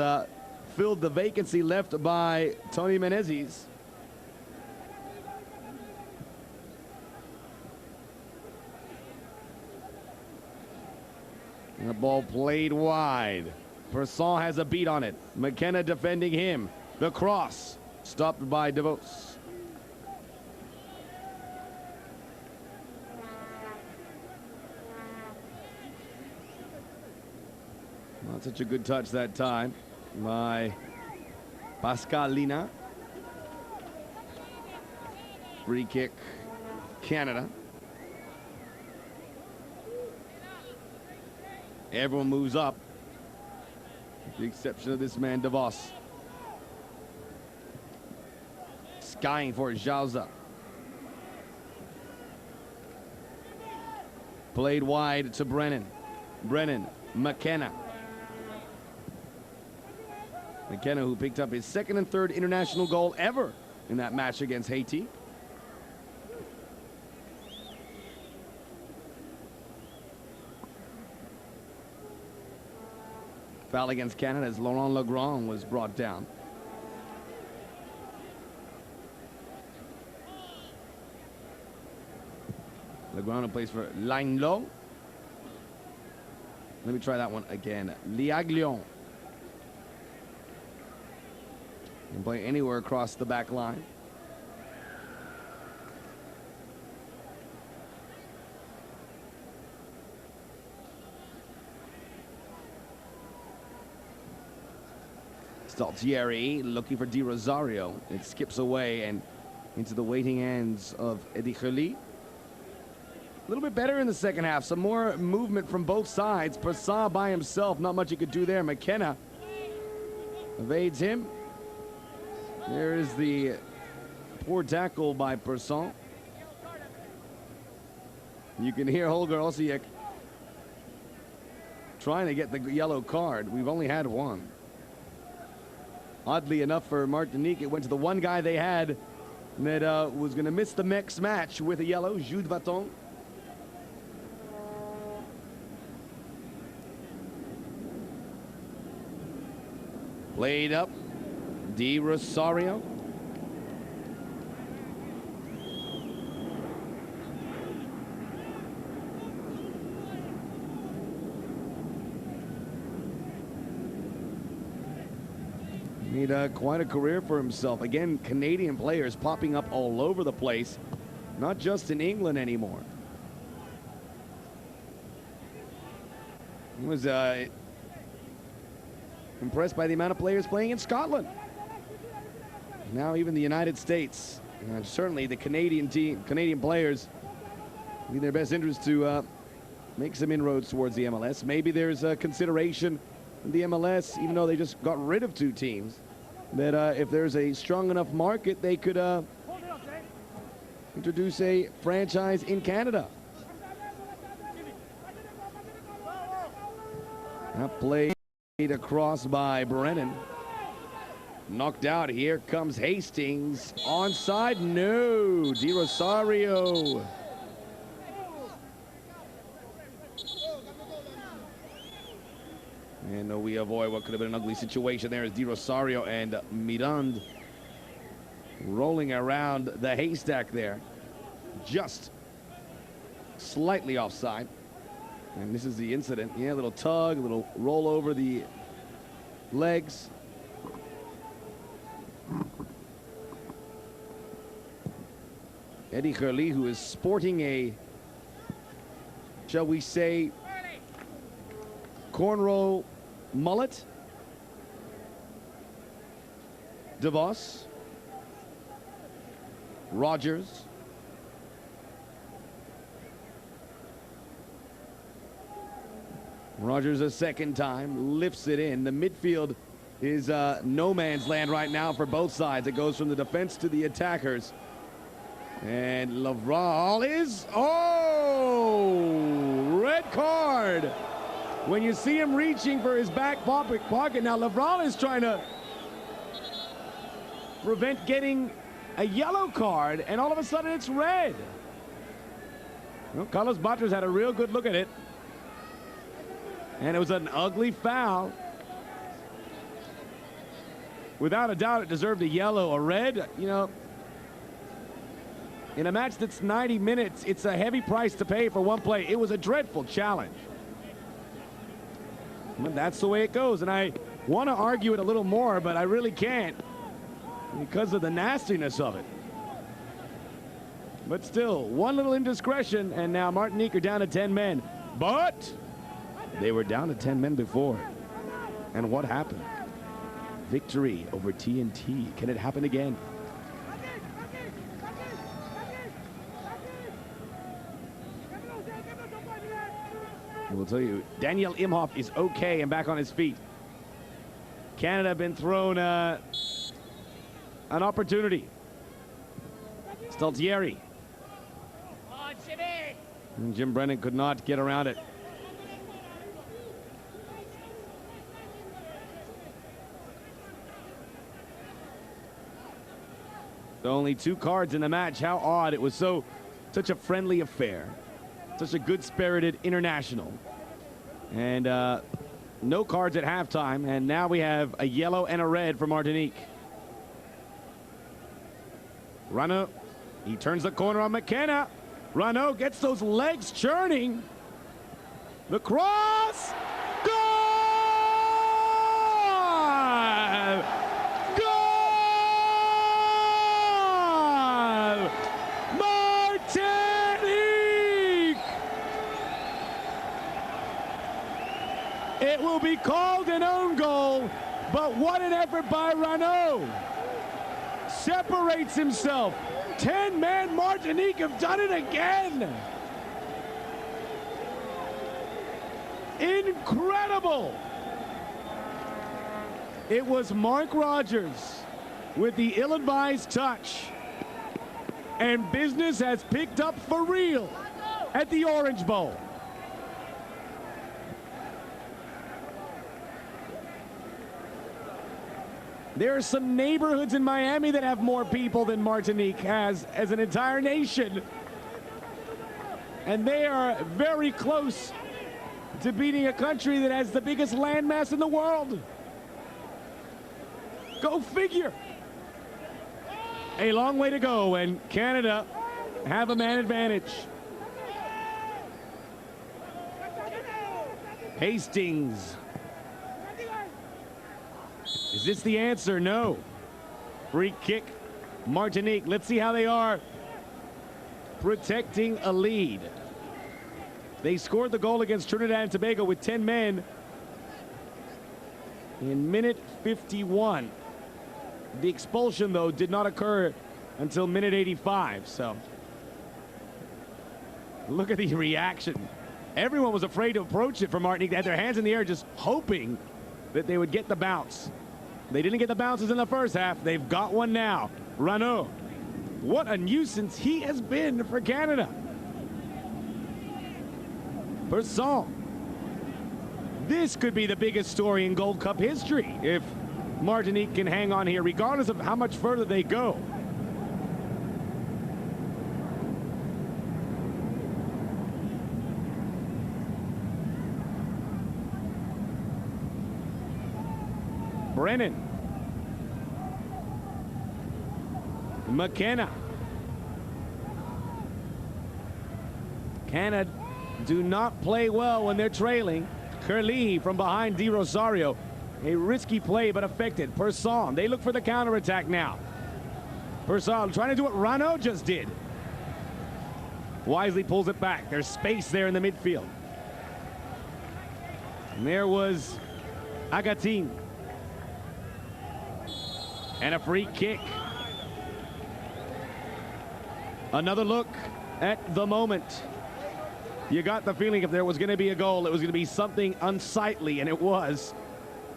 filled the vacancy left by Tony Menezes. And the ball played wide. Person has a beat on it. McKenna defending him. The cross stopped by DeVos. Not such a good touch that time by Pascalina. Free kick, Canada. Everyone moves up, with the exception of this man, DeVos. Skying for Jauza. Played wide to Brennan. Brennan, McKenna. McKenna, who picked up his second and third international goal ever in that match against Haiti. Foul against Canada as Laurent Legrand was brought down. Legrand plays for Lagnlo. Let me try that one again. Liaglion. Can play anywhere across the back line. Staltieri looking for Di Rosario. It skips away and into the waiting hands of Eddie Kheli. A little bit better in the second half. Some more movement from both sides. Person by himself. Not much he could do there. McKenna evades him. There is the poor tackle by Person. You can hear Holger Osiek trying to get the yellow card. We've only had one. Oddly enough for Martinique, it went to the one guy they had that was going to miss the next match with a yellow, Jude Vaton. Played up, Di Rosario. Made quite a career for himself. Again, Canadian players popping up all over the place, not just in England anymore. He was impressed by the amount of players playing in Scotland. Now even the United States, and certainly the Canadian players, in their best interest to make some inroads towards the MLS. Maybe there's a consideration in the MLS, even though they just got rid of two teams, that if there's a strong enough market, they could introduce a franchise in Canada. That play across by Brennan. Knocked out. Here comes Hastings. Onside? No. Di Rosario And we avoid what could have been an ugly situation there as Di Rosario and Mirand rolling around the haystack there. Just slightly offside. And this is the incident. Yeah, a little tug, a little roll over the legs. Eddie Hurley, who is sporting a, shall we say, cornrow mullet. DeVos. Rogers. Rogers a second time, lifts it in. The midfield is no man's land right now for both sides. It goes from the defense to the attackers. And Laval is, oh, red card. When you see him reaching for his back pocket. Now Laval is trying to prevent getting a yellow card, and all of a sudden it's red. Well, Carlos Batres had a real good look at it. And it was an ugly foul. Without a doubt, it deserved a yellow. A red, you know, in a match that's 90 minutes, it's a heavy price to pay for one play. It was a dreadful challenge. But that's the way it goes. And I want to argue it a little more, but I really can't because of the nastiness of it. But still, one little indiscretion, and now Martinique are down to 10 men. But they were down to 10 men before. And what happened? Victory over TNT. Can it happen again? I will tell you, Daniel Imhoff is okay and back on his feet. Canada been thrown an opportunity. Staltieri. And Jim Brennan could not get around it. Only 2 cards in the match. How odd. It was such a friendly affair. Such a good-spirited international. And no cards at halftime. And now we have a yellow and a red for Martinique. Rano, he turns the corner on McKenna. Rano gets those legs churning. The cross. Goal! Goal! Martinique! It will be called an own goal, but what an effort by Rano. Separates himself. 10-man Martinique have done it again. Incredible. It was Mark Rogers with the ill-advised touch. And business has picked up for real at the Orange Bowl. There are some neighborhoods in Miami that have more people than Martinique has as an entire nation. And they are very close to beating a country that has the biggest landmass in the world. Go figure. A long way to go, and Canada have a man advantage. Hastings. Is this the answer? No. Free kick, Martinique. Let's see how they are protecting a lead. They scored the goal against Trinidad and Tobago with 10 men in minute 51. The expulsion, though, did not occur until minute 85. So look at the reaction. Everyone was afraid to approach it for Martinique. They had their hands in the air just hoping that they would get the bounce. They didn't get the bounces in the first half. They've got one now. Rano. What a nuisance he has been for Canada. Berson. This could be the biggest story in Gold Cup history if Martinique can hang on here, regardless of how much further they go. Brennan. McKenna. Canada do not play well when they're trailing. Curlee from behind Di Rosario. A risky play, but effective. Person, they look for the counterattack now. Person trying to do what Rano just did. Wisely pulls it back. There's space there in the midfield. And there was Agatin. And a free kick. Another look at the moment. You got the feeling if there was going to be a goal, it was going to be something unsightly, and it was.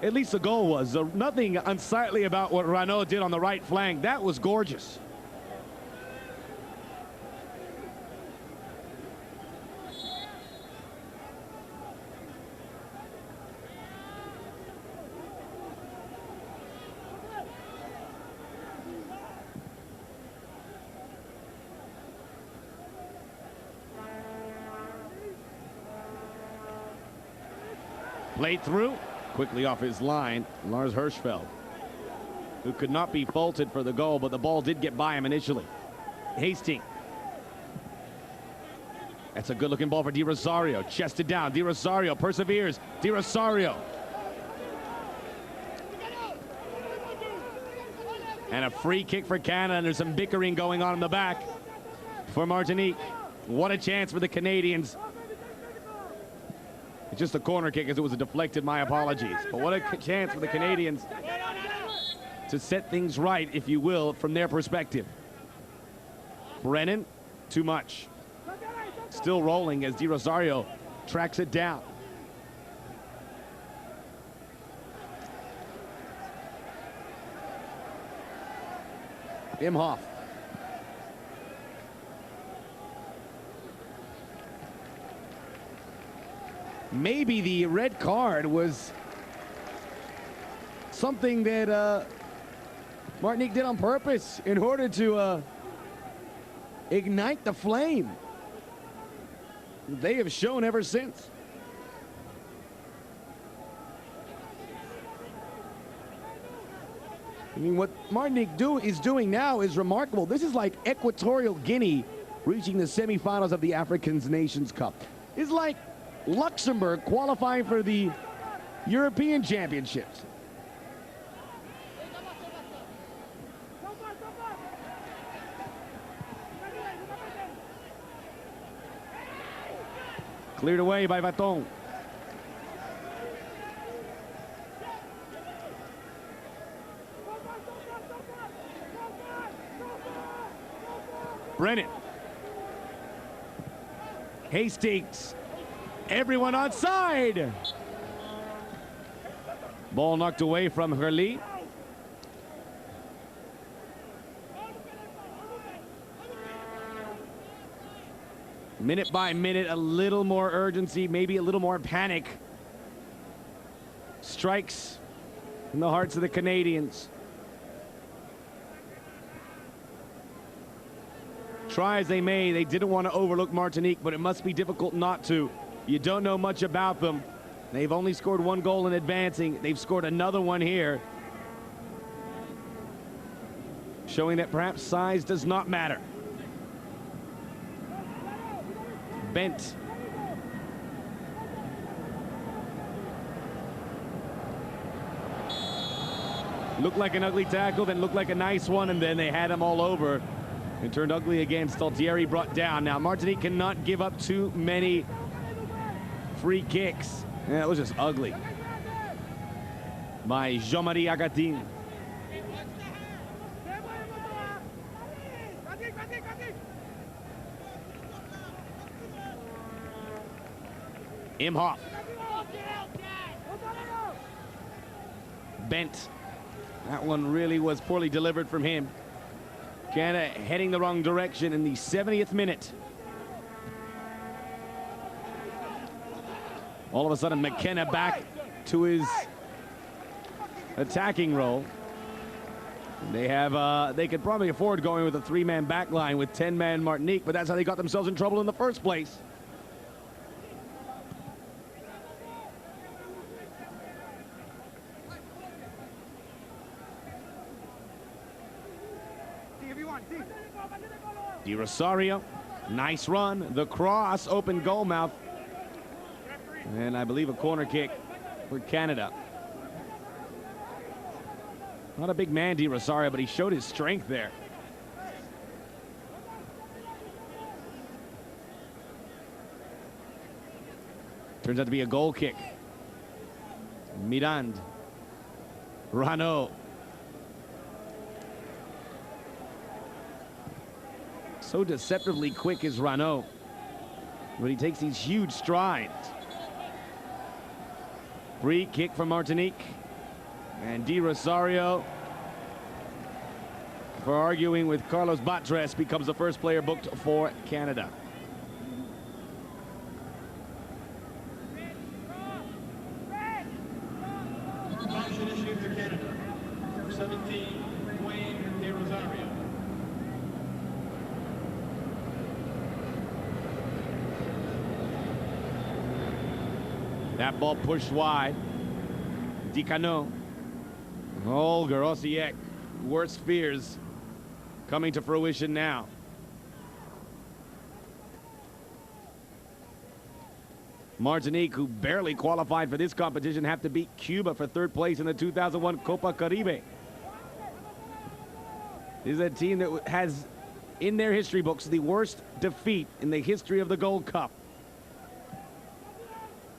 At least the goal was. Nothing unsightly about what Rano did on the right flank. That was gorgeous. Played through. Quickly off his line, Lars Hirschfeld, who could not be faulted for the goal, but the ball did get by him initially. Hastings. That's a good-looking ball for Di Rosario. Chested down. Di Rosario perseveres. Di Rosario. And a free kick for Canada, and there's some bickering going on in the back for Martinique. What a chance for the Canadians. It's just a corner kick as it was a deflected, my apologies. But what a chance for the Canadians to set things right, if you will, from their perspective. Brennan, too much. Still rolling as Di Rosario tracks it down. Imhoff. Maybe the red card was something that Martinique did on purpose in order to ignite the flame. They have shown ever since. I mean, what Martinique is doing now is remarkable. This is like Equatorial Guinea reaching the semifinals of the African Nations Cup. It's like Luxembourg qualifying for the European Championships. Cleared away by Vaton. Brennan. Hastings. Everyone on side. Ball knocked away from Hurley. Minute by minute, a little more urgency, maybe a little more panic. Strikes in the hearts of the Canadians. Try as they may, they didn't want to overlook Martinique, but it must be difficult not to. You don't know much about them. They've only scored one goal in advancing. They've scored another one here, showing that perhaps size does not matter. Bent. Looked like an ugly tackle, then looked like a nice one, and then they had him all over. It turned ugly again. Staltieri brought down. Now, Martinique cannot give up too many free kicks. Yeah, it was just ugly by Jean-Marie Agatin. Imhoff. Bent. That one really was poorly delivered from him. Canada heading the wrong direction in the 70th minute. All of a sudden, McKenna back to his attacking role. They could probably afford going with a three-man back line with 10-man Martinique, but that's how they got themselves in trouble in the first place. Di Rosario, nice run. The cross, open goal mouth. And I believe a corner kick for Canada. Not a big man, Di Rosario, but he showed his strength there. Turns out to be a goal kick. Mirand. Rano. So deceptively quick is Rano, but he takes these huge strides. Free kick from Martinique. And Di Rosario, for arguing with Carlos Batres, becomes the first player booked for Canada. Caution issued for Canada. Number 17, Di Rosario. That ball pushed wide. Di Cano. Holger Osiek, worst fears coming to fruition now. Martinique, who barely qualified for this competition, have to beat Cuba for third place in the 2001 Copa Caribe. This is a team that has, in their history books, the worst defeat in the history of the Gold Cup.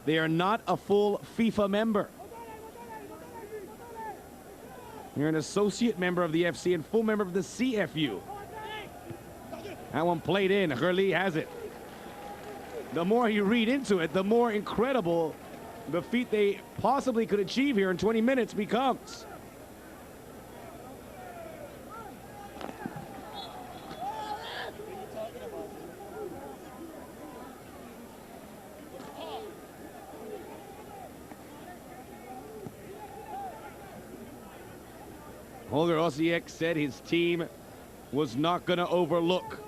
They are not a full FIFA member. You're an associate member of the FC and full member of the CFU. That one played in. Hurley has it. The more you read into it, the more incredible the feat they possibly could achieve here in 20 minutes becomes. Holger Osiek said his team was not going to overlook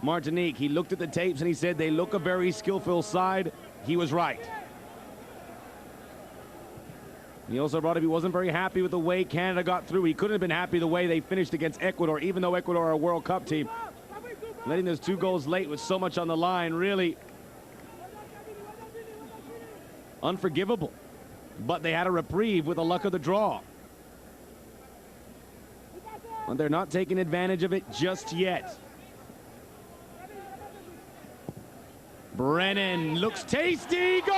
Martinique. He looked at the tapes and he said they look a very skillful side. He was right. He also brought up he wasn't very happy with the way Canada got through. He couldn't have been happy the way they finished against Ecuador, even though Ecuador are a World Cup team. Letting those 2 goals late with so much on the line, really unforgivable. But they had a reprieve with the luck of the draw. And they're not taking advantage of it just yet. Brennan looks tasty. Goal!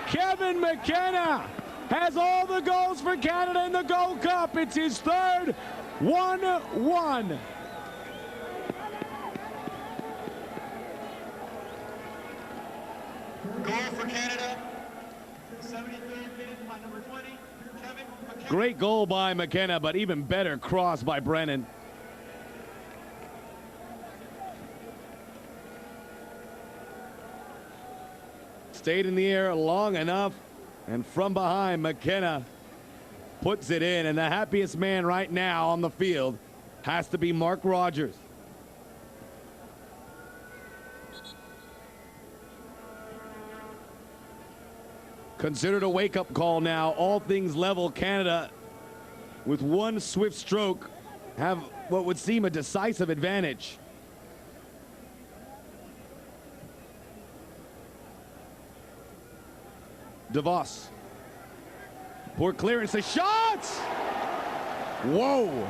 Kevin McKenna has all the goals for Canada in the Gold Cup. It's his third. 1-1. Goal for Canada. 73rd minute by number 20. Great goal by McKenna, but even better cross by Brennan. Stayed in the air long enough, and from behind, McKenna puts it in, and the happiest man right now on the field has to be Mark Rogers. Considered a wake-up call now. All things level. Canada, with one swift stroke, have what would seem a decisive advantage. DeVos. Poor clearance. A shot! Whoa!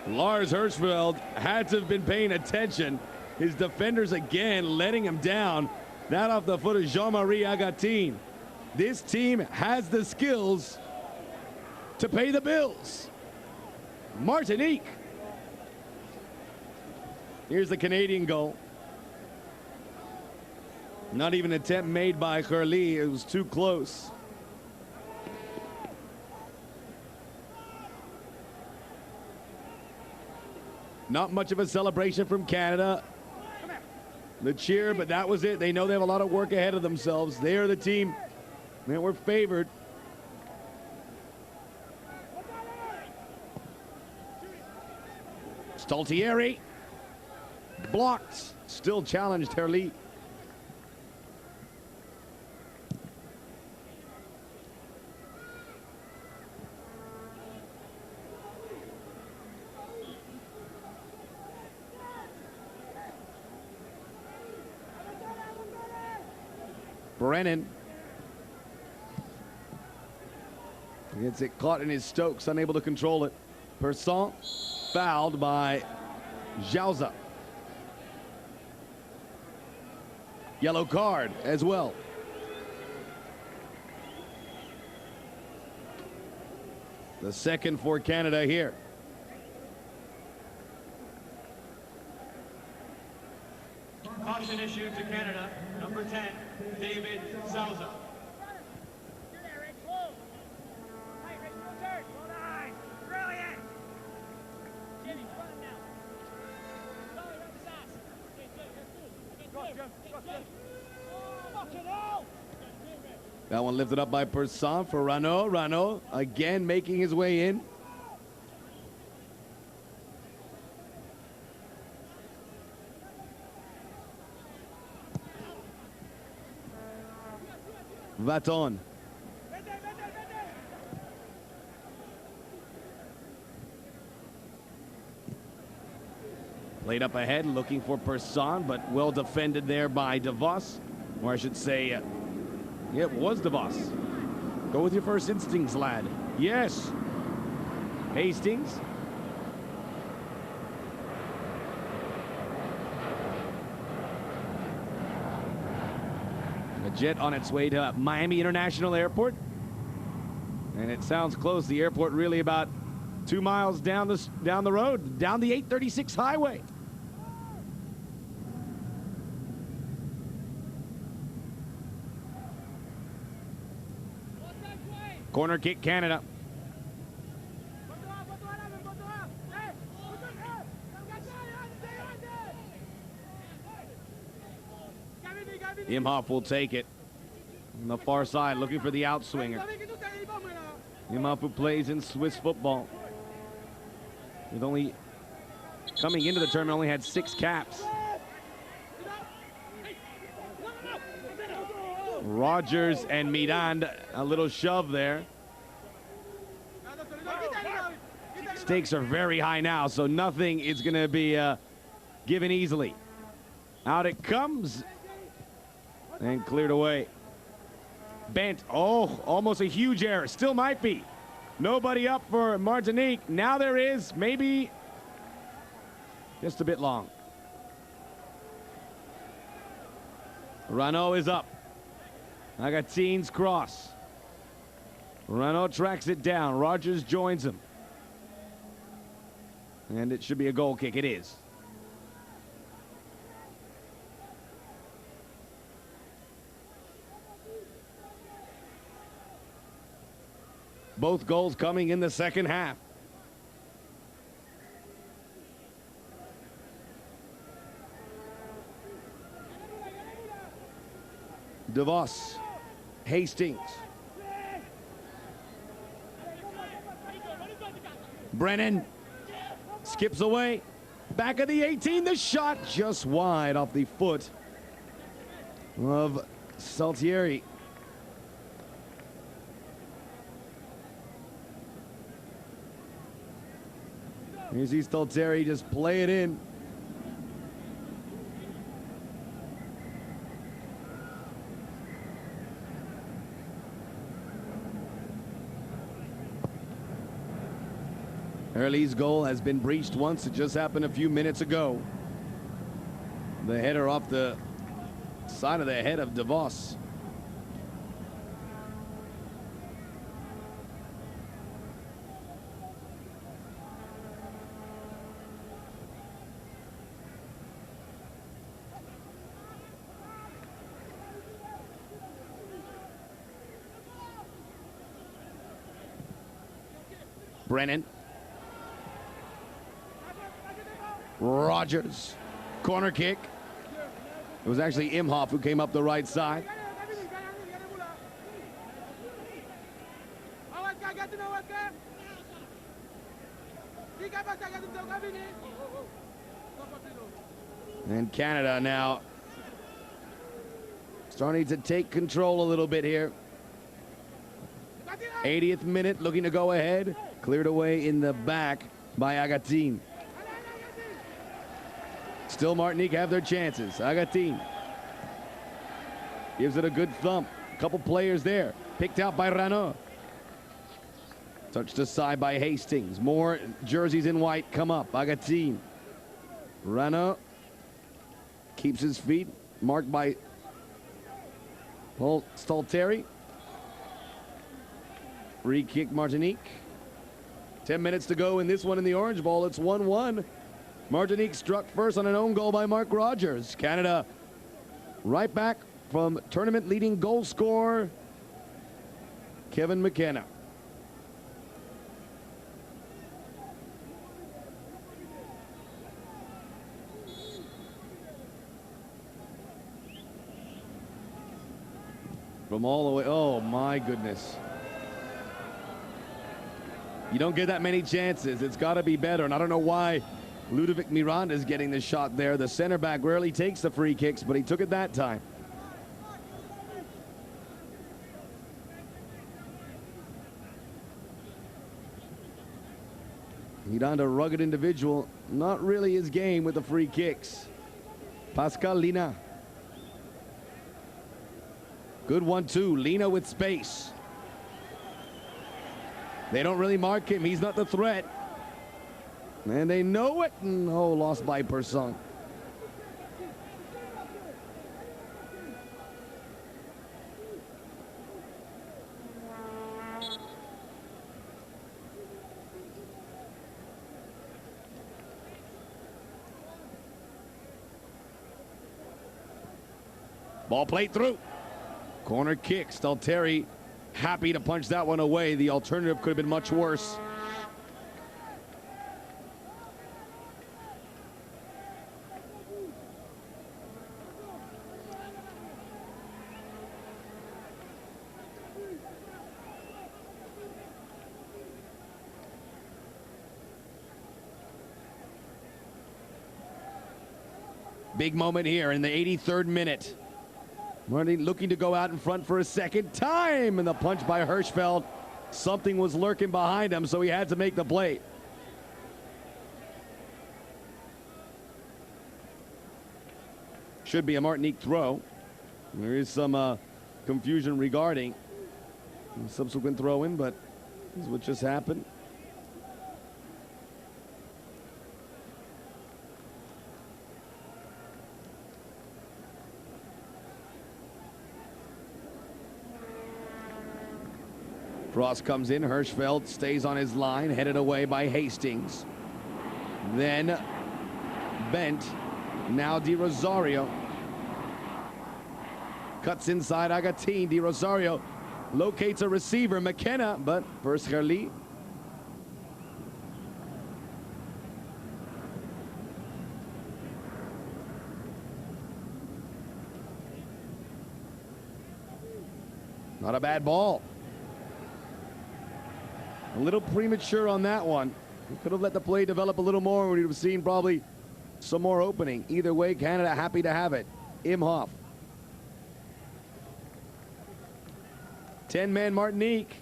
Lars Hirschfeld had to have been paying attention. His defenders again letting him down. That off the foot of Jean-Marie Agatine. This team has the skills to pay the bills. Martinique. Here's the Canadian goal. Not even an attempt made by Hurley. It was too close. Not much of a celebration from Canada. The cheer, but that was it. They know they have a lot of work ahead of themselves. They are the team that were favored. Staltieri. Blocked. Still challenged Hurley. Brennan. Gets it caught in his Stokes, unable to control it. Percent fouled by Jauza. Yellow card as well. The second for Canada here. Caution issued to Canada, number 10, David Souza. That one lifted up by Percent for Rano. Rano again making his way in. Vaton. Played up ahead, looking for Percent, but well defended there by DeVos. Or I should say, yeah, it was DeVos. Go with your first instincts, lad. Yes. Hastings. A jet on its way to Miami International Airport. And it sounds close. The airport really about 2 miles down the road, down the 836 highway. Corner kick, Canada. Imhoff will take it. On the far side, looking for the outswinger. Imhoff, who plays in Swiss football. With only, coming into the tournament, only had 6 caps. Rogers and Mirand, a little shove there. Stakes are very high now, so nothing is going to be given easily. Out it comes. And cleared away. Bent. Oh, almost a huge error. Still might be. Nobody up for Martinique. Now there is. Maybe just a bit long. Rano is up. Agatine's cross. Rano tracks it down. Rogers joins him. And it should be a goal kick. It is. Both goals coming in the second half. DeVos. Hastings. Brennan skips away. Back of the 18. The shot just wide off the foot of Saltieri. You see Saltieri just play it in. Early's goal has been breached once. It just happened a few minutes ago. The header off the side of the head of DeVos. Brennan. Rogers. Corner kick. It was actually Imhoff who came up the right side. And Canada now starting to take control a little bit here. 80th minute, looking to go ahead. Cleared away in the back by Agatine. Still Martinique have their chances. Agatine. Gives it a good thump. Couple players there. Picked out by Rano. Touched aside by Hastings. More jerseys in white come up. Agatin. Rano keeps his feet. Marked by Paul Stalteri. Free kick, Martinique. 10 minutes to go in this one in the Orange Bowl. It's 1-1. Martinique struck first on an own goal by Mark Rogers. Canada right back from tournament leading goal scorer Kevin McKenna. From all the way, oh my goodness. You don't get that many chances. It's got to be better, and I don't know why Ludovic Miranda is getting the shot there. The center back rarely takes the free kicks, but he took it that time. Miranda, rugged individual, not really his game with the free kicks. Pascal Lina. Good 1-2. Lina with space. They don't really mark him. He's not the threat. And they know it. And, oh, lost by Persson. Ball played through. Corner kick. Stalteri happy to punch that one away. The alternative could have been much worse. Big moment here in the 83rd minute. Martin looking to go out in front for a second time, and the punch by Hirschfeld. Something was lurking behind him, so he had to make the play. Should be a Martinique throw. There is some confusion regarding the subsequent throw-in, but this is what just happened. Cross comes in. Hirschfeld stays on his line, headed away by Hastings. Then bent. Now Di Rosario. Cuts inside Agatin. Di Rosario locates a receiver, McKenna, but first Gerli. Not a bad ball. A little premature on that one. We could have let the play develop a little more. We'd have seen probably some more opening. Either way, Canada happy to have it. Imhoff. 10-man Martinique.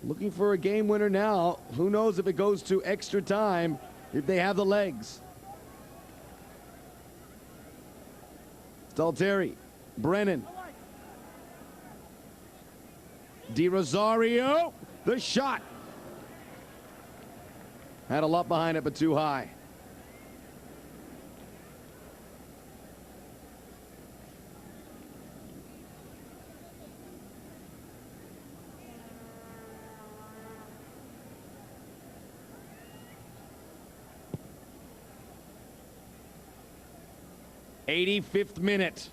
Looking for a game winner now. Who knows if it goes to extra time, if they have the legs. Stalteri. Brennan. Di Rosario, the shot. Had a lot behind it, but too high. '85th minute.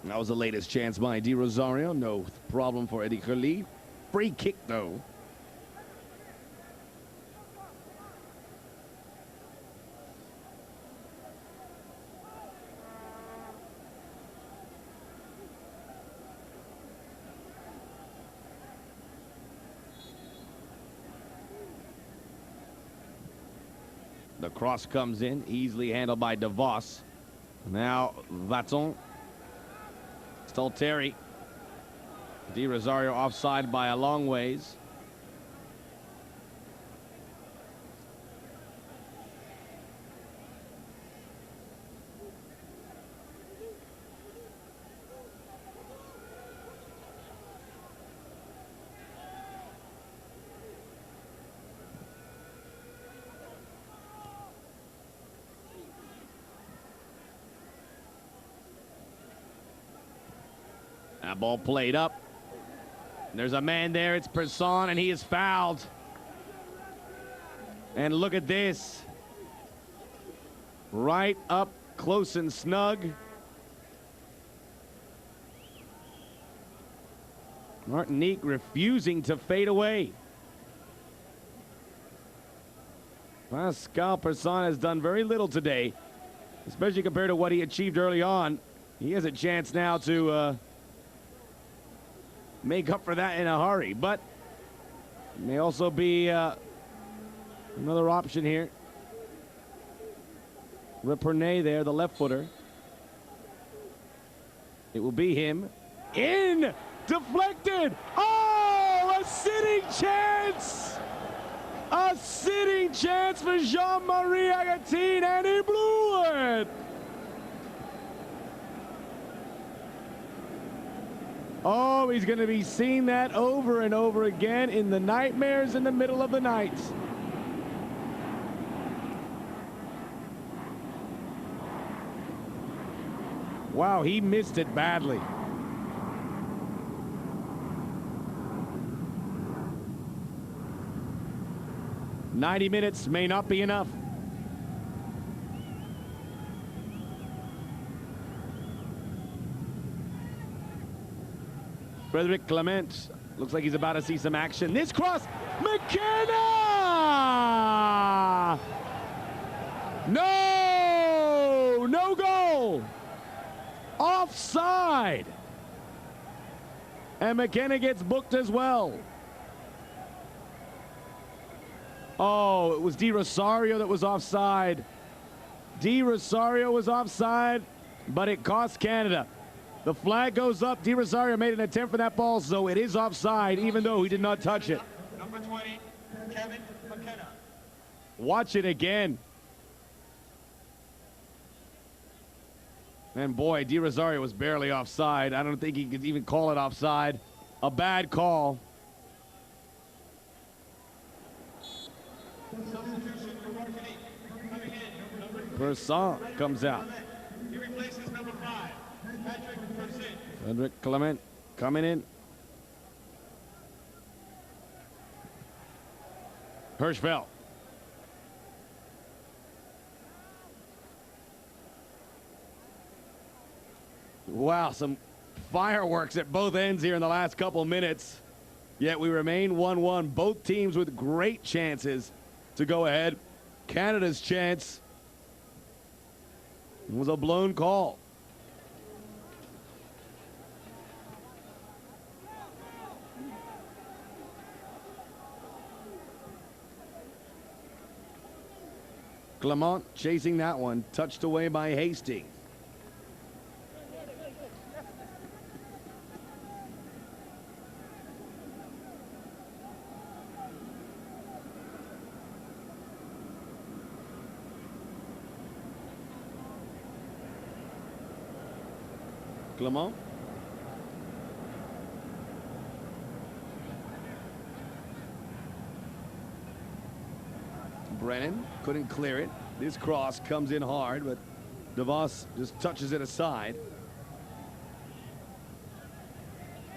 That was the latest chance by Di Rosario. No problem for Eddie Gerli. Free kick, though. The cross comes in, easily handled by DeVos. Now, Vaton. Still Terry. Di Rosario offside by a long ways. That ball played up. There's a man there. It's Person, and he is fouled. And look at this. Right up close and snug. Martinica refusing to fade away. Pascal Person has done very little today, especially compared to what he achieved early on. He has a chance now to make up for that in a hurry, but may also be another option here. Repernay there, the left footer. It will be him. In! Deflected! Oh! A sitting chance! A sitting chance for Jean-Marie Agatine, and he blew it! Oh, he's going to be seeing that over and over again in the nightmares in the middle of the night. Wow, he missed it badly. "90 minutes may not be enough." Frederick Clement looks like he's about to see some action. This cross, McKenna! No! No goal! Offside! And McKenna gets booked as well. Oh, it was Di Rosario that was offside. Di Rosario was offside, but it cost Canada. The flag goes up. Di Rosario made an attempt for that ball, so it is offside, even though he did not touch it. Number 20, Kevin McKenna. Watch it again. And boy, Di Rosario was barely offside. I don't think he could even call it offside. A bad call. Substitution for Martinica. Coming in, number 3. Person comes out. He replaces number 5, Patrick Person. Frederick Clement coming in. Hirschfeld. Wow, some fireworks at both ends here in the last couple minutes. Yet we remain 1-1. Both teams with great chances to go ahead. Canada's chance was a blown call. Clement chasing that one, touched away by Hastings. Clement. Brennan couldn't clear it. This cross comes in hard, but DeVos just touches it aside.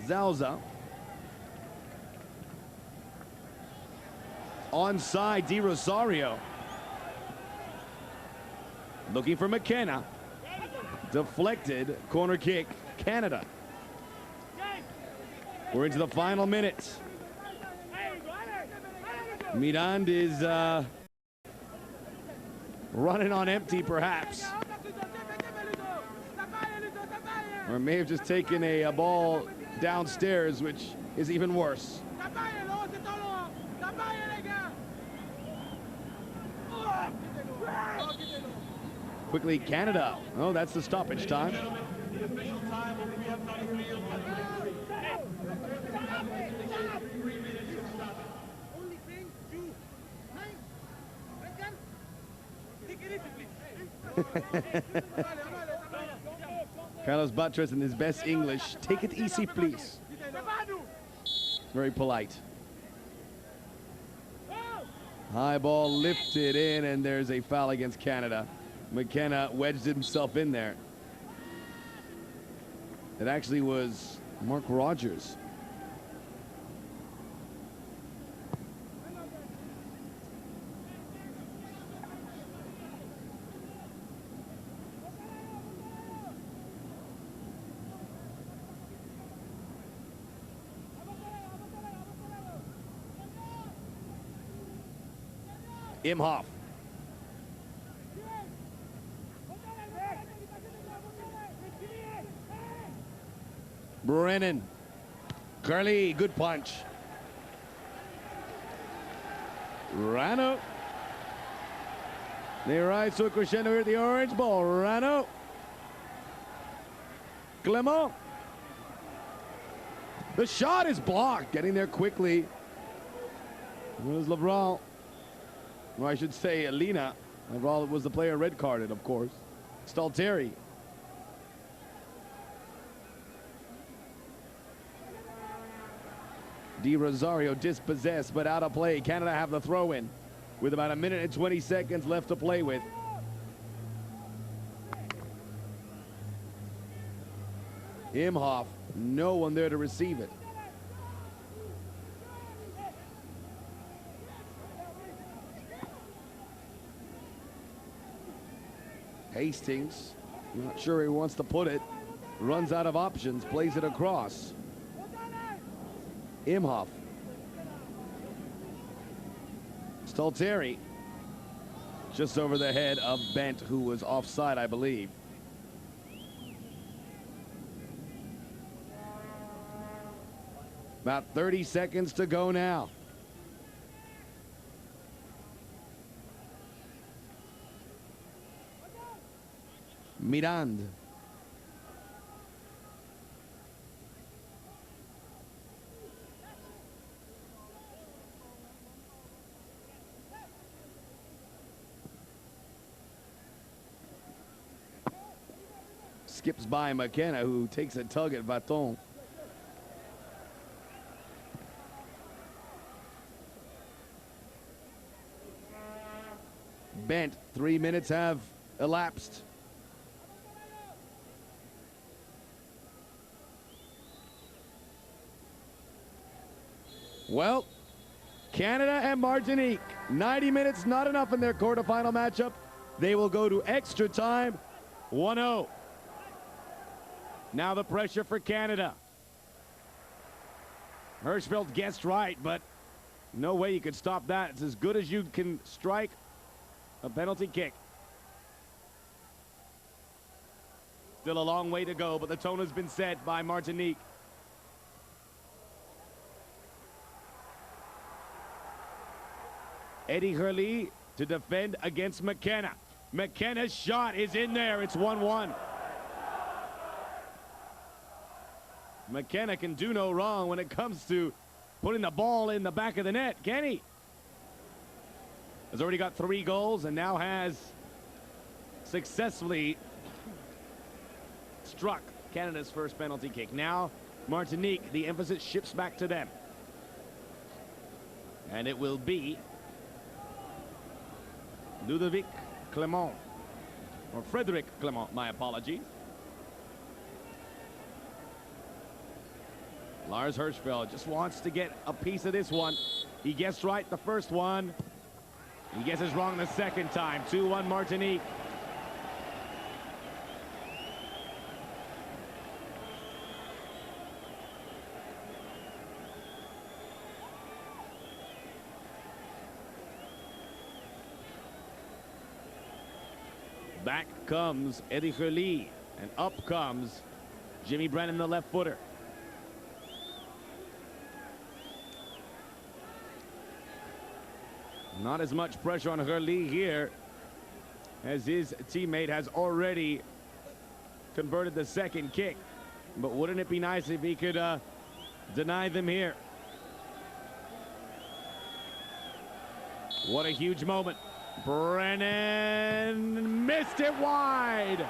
Zauza. Onside, Di Rosario. Looking for McKenna. Deflected, corner kick, Canada. We're into the final minute. Mirand is running on empty, perhaps. Or may have just taken a ball downstairs, which is even worse. Quickly, Canada. Oh, that's the stoppage time. The official time will be up on the field at 3 minutes of stoppage. Only thing, you. Nine. Take it easy, please. Carlos Buttress in his best English. Take it easy, please. Very polite. High ball lifted in, and there's a foul against Canada. McKenna wedged himself in there. It actually was Mark Rogers. Imhoff. Brennan. Curly, good punch. Rano. They rise to a crescendo here at the orange ball. Rano. Clement. The shot is blocked. Getting there quickly. Here's Lavrent. Or I should say Alina. Lavrent was the player red carded, of course. Stalteri. Di Rosario dispossessed, but out of play. Canada have the throw in with about 1 minute and 20 seconds left to play with. Imhoff, no one there to receive it. Hastings, not sure he wants to put it. Runs out of options, plays it across. Imhoff. Stalteri. Just over the head of Bent, who was offside, I believe. About 30 seconds to go now. Mirand. Skips by McKenna, who takes a tug at Vaton. Bent, 3 minutes have elapsed. Well, Canada and Martinique, 90 minutes not enough in their quarterfinal matchup. They will go to extra time, 1-0. Now the pressure for Canada. Hirschfeld guessed right, but no way you could stop that. It's as good as you can strike a penalty kick. Still a long way to go, but the tone has been set by Martinique. Eddie Hurley to defend against McKenna. McKenna's shot is in there. It's 1-1. McKenna can do no wrong when it comes to putting the ball in the back of the net, can he? Has already got 3 goals and now has successfully struck Canada's first penalty kick. Now, Martinique, the emphasis shifts back to them. And it will be Ludovic Clement, or Frederic Clement, my apologies. Lars Hirschfeld just wants to get a piece of this one. He guessed right the first one. He guesses wrong the second time. 2-1 Martinique. Back comes Eddie Hurley, and up comes Jimmy Brennan, the left footer. Not as much pressure on Hurley here. as his teammate has already converted the second kick. But wouldn't it be nice if he could deny them here? What a huge moment. Brennan missed it wide.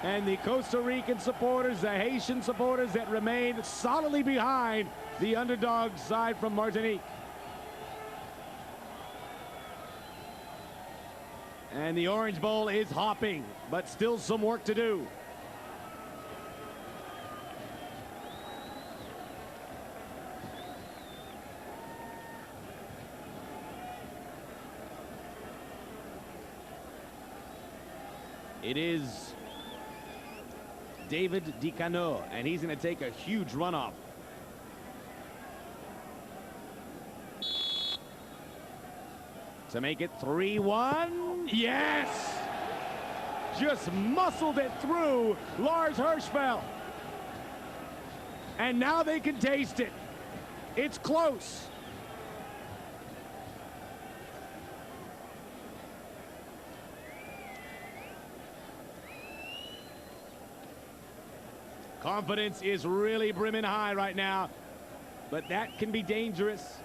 And the Costa Rican supporters, the Haitian supporters that remain solidly behind the underdog side from Martinique. And the Orange Bowl is hopping, but still some work to do. It is David Dicano, and he's going to take a huge runoff. To make it 3-1. Yes! Just muscled it through Lars Hirschfeld. And now they can taste it. It's close. Confidence is really brimming high right now, but that can be dangerous.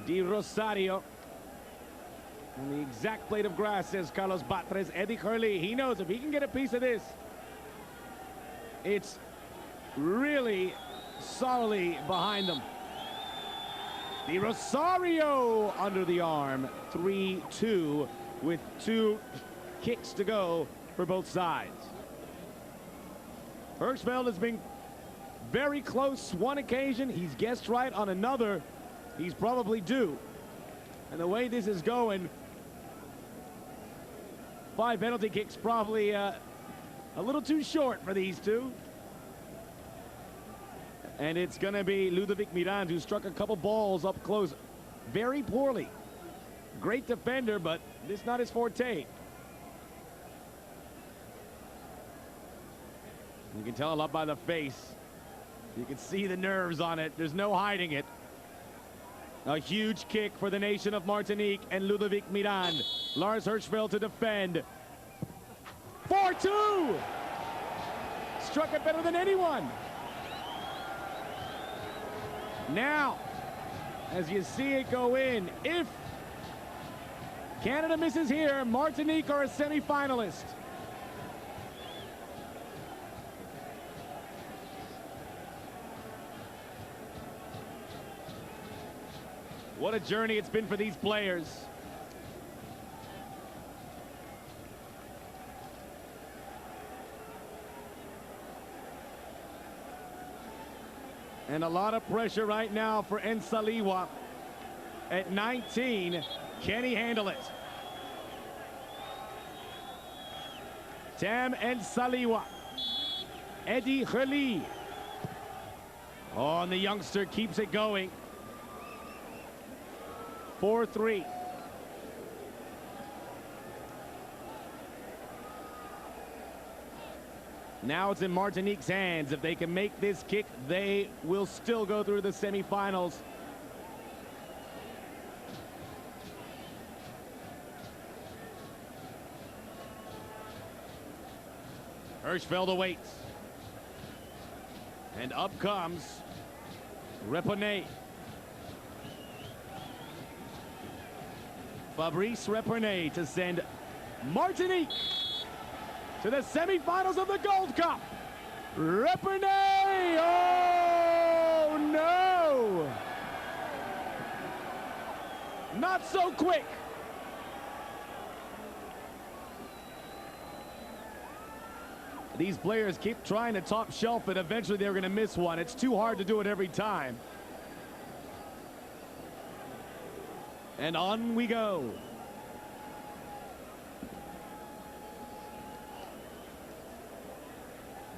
Di Rosario. On the exact blade of grass, says Carlos Batres. Eddie Hurley, he knows if he can get a piece of this, it's really solidly behind them. Di Rosario under the arm. 3-2 with 2 kicks to go for both sides. Hirschfeld has been very close one occasion. He's guessed right on another. He's probably due. And the way this is going, 5 penalty kicks probably a little too short for these two. And it's going to be Ludovic Mirand, who struck a couple balls up close very poorly. Great defender, but this is not his forte. You can tell a lot by the face. You can see the nerves on it. There's no hiding it. A huge kick for the nation of Martinique and Ludovic Mirand. Lars Hirschfeld to defend. 4-2! Struck it better than anyone. Now, as you see it go in, if Canada misses here, Martinique are a semi-finalist. What a journey it's been for these players. And a lot of pressure right now for Nsaliwa. At 19, can he handle it? Tam Nsaliwa. Eddie Hurley. Oh, and the youngster keeps it going. 4-3. Now it's in Martinique's hands. If they can make this kick, they will still go through the semifinals. Hirschfeld awaits. And up comes Reponnet. Fabrice Reponnet to send Martinique to the semifinals of the Gold Cup. Reponnet! Oh, no! Not so quick. These players keep trying to top shelf it. Eventually they're going to miss one. It's too hard to do it every time. And on we go.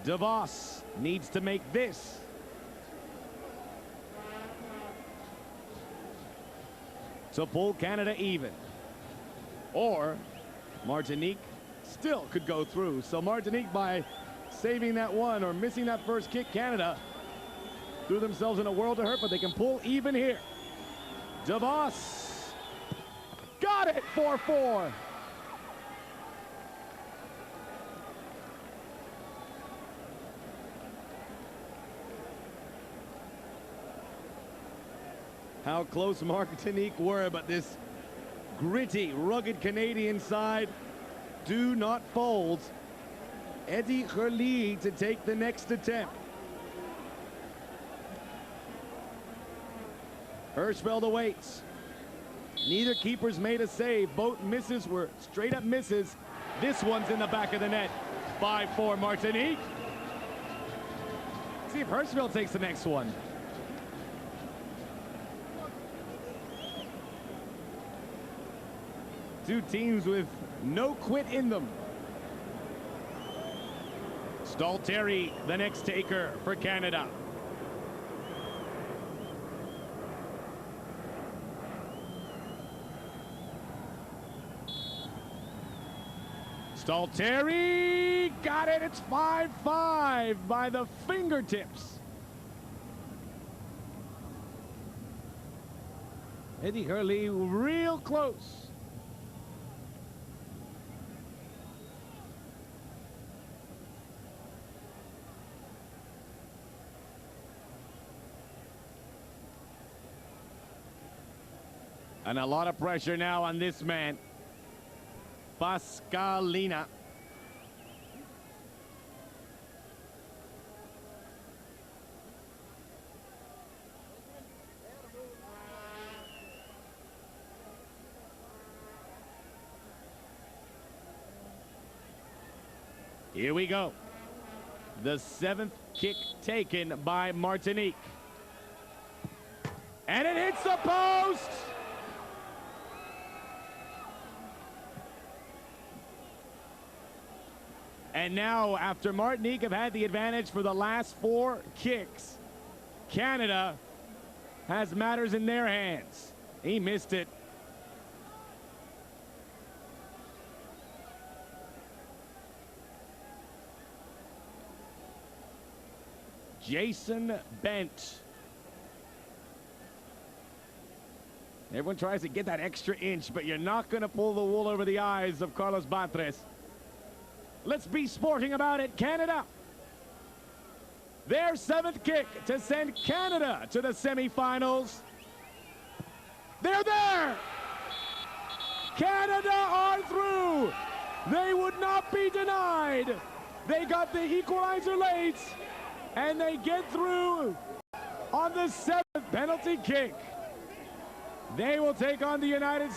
DeVos needs to make this. To pull Canada even. Or Martinique still could go through. So Martinique, by saving that one or missing that first kick, Canada threw themselves in a world of hurt, but they can pull even here. DeVos. Got it, 4-4. How close Martinique were, but this gritty, rugged Canadian side do not fold. Eddie Hurley to take the next attempt. Hirschfeld awaits. Neither keepers made a save. Both misses were straight up misses. This one's in the back of the net. 5-4 Martinique. See if Hirschfeld takes the next one. Two teams with no quit in them. Stalteri, the next taker for Canada. Stalteri got it. It's 5-5 by the fingertips. Eddie Hurley real close. And a lot of pressure now on this man, Pascalina. Here we go. The 7th kick taken by Martinique. And it hits the post! And now, after Martinique have had the advantage for the last 4 kicks, Canada has matters in their hands. He missed it. Jason Bent. Everyone tries to get that extra inch, but you're not going to pull the wool over the eyes of Carlos Batres. Let's be sporting about it, Canada. Their 7th kick to send Canada to the semifinals. They're there! Canada are through! They would not be denied! They got the equalizer late, and they get through on the 7th penalty kick. They will take on the United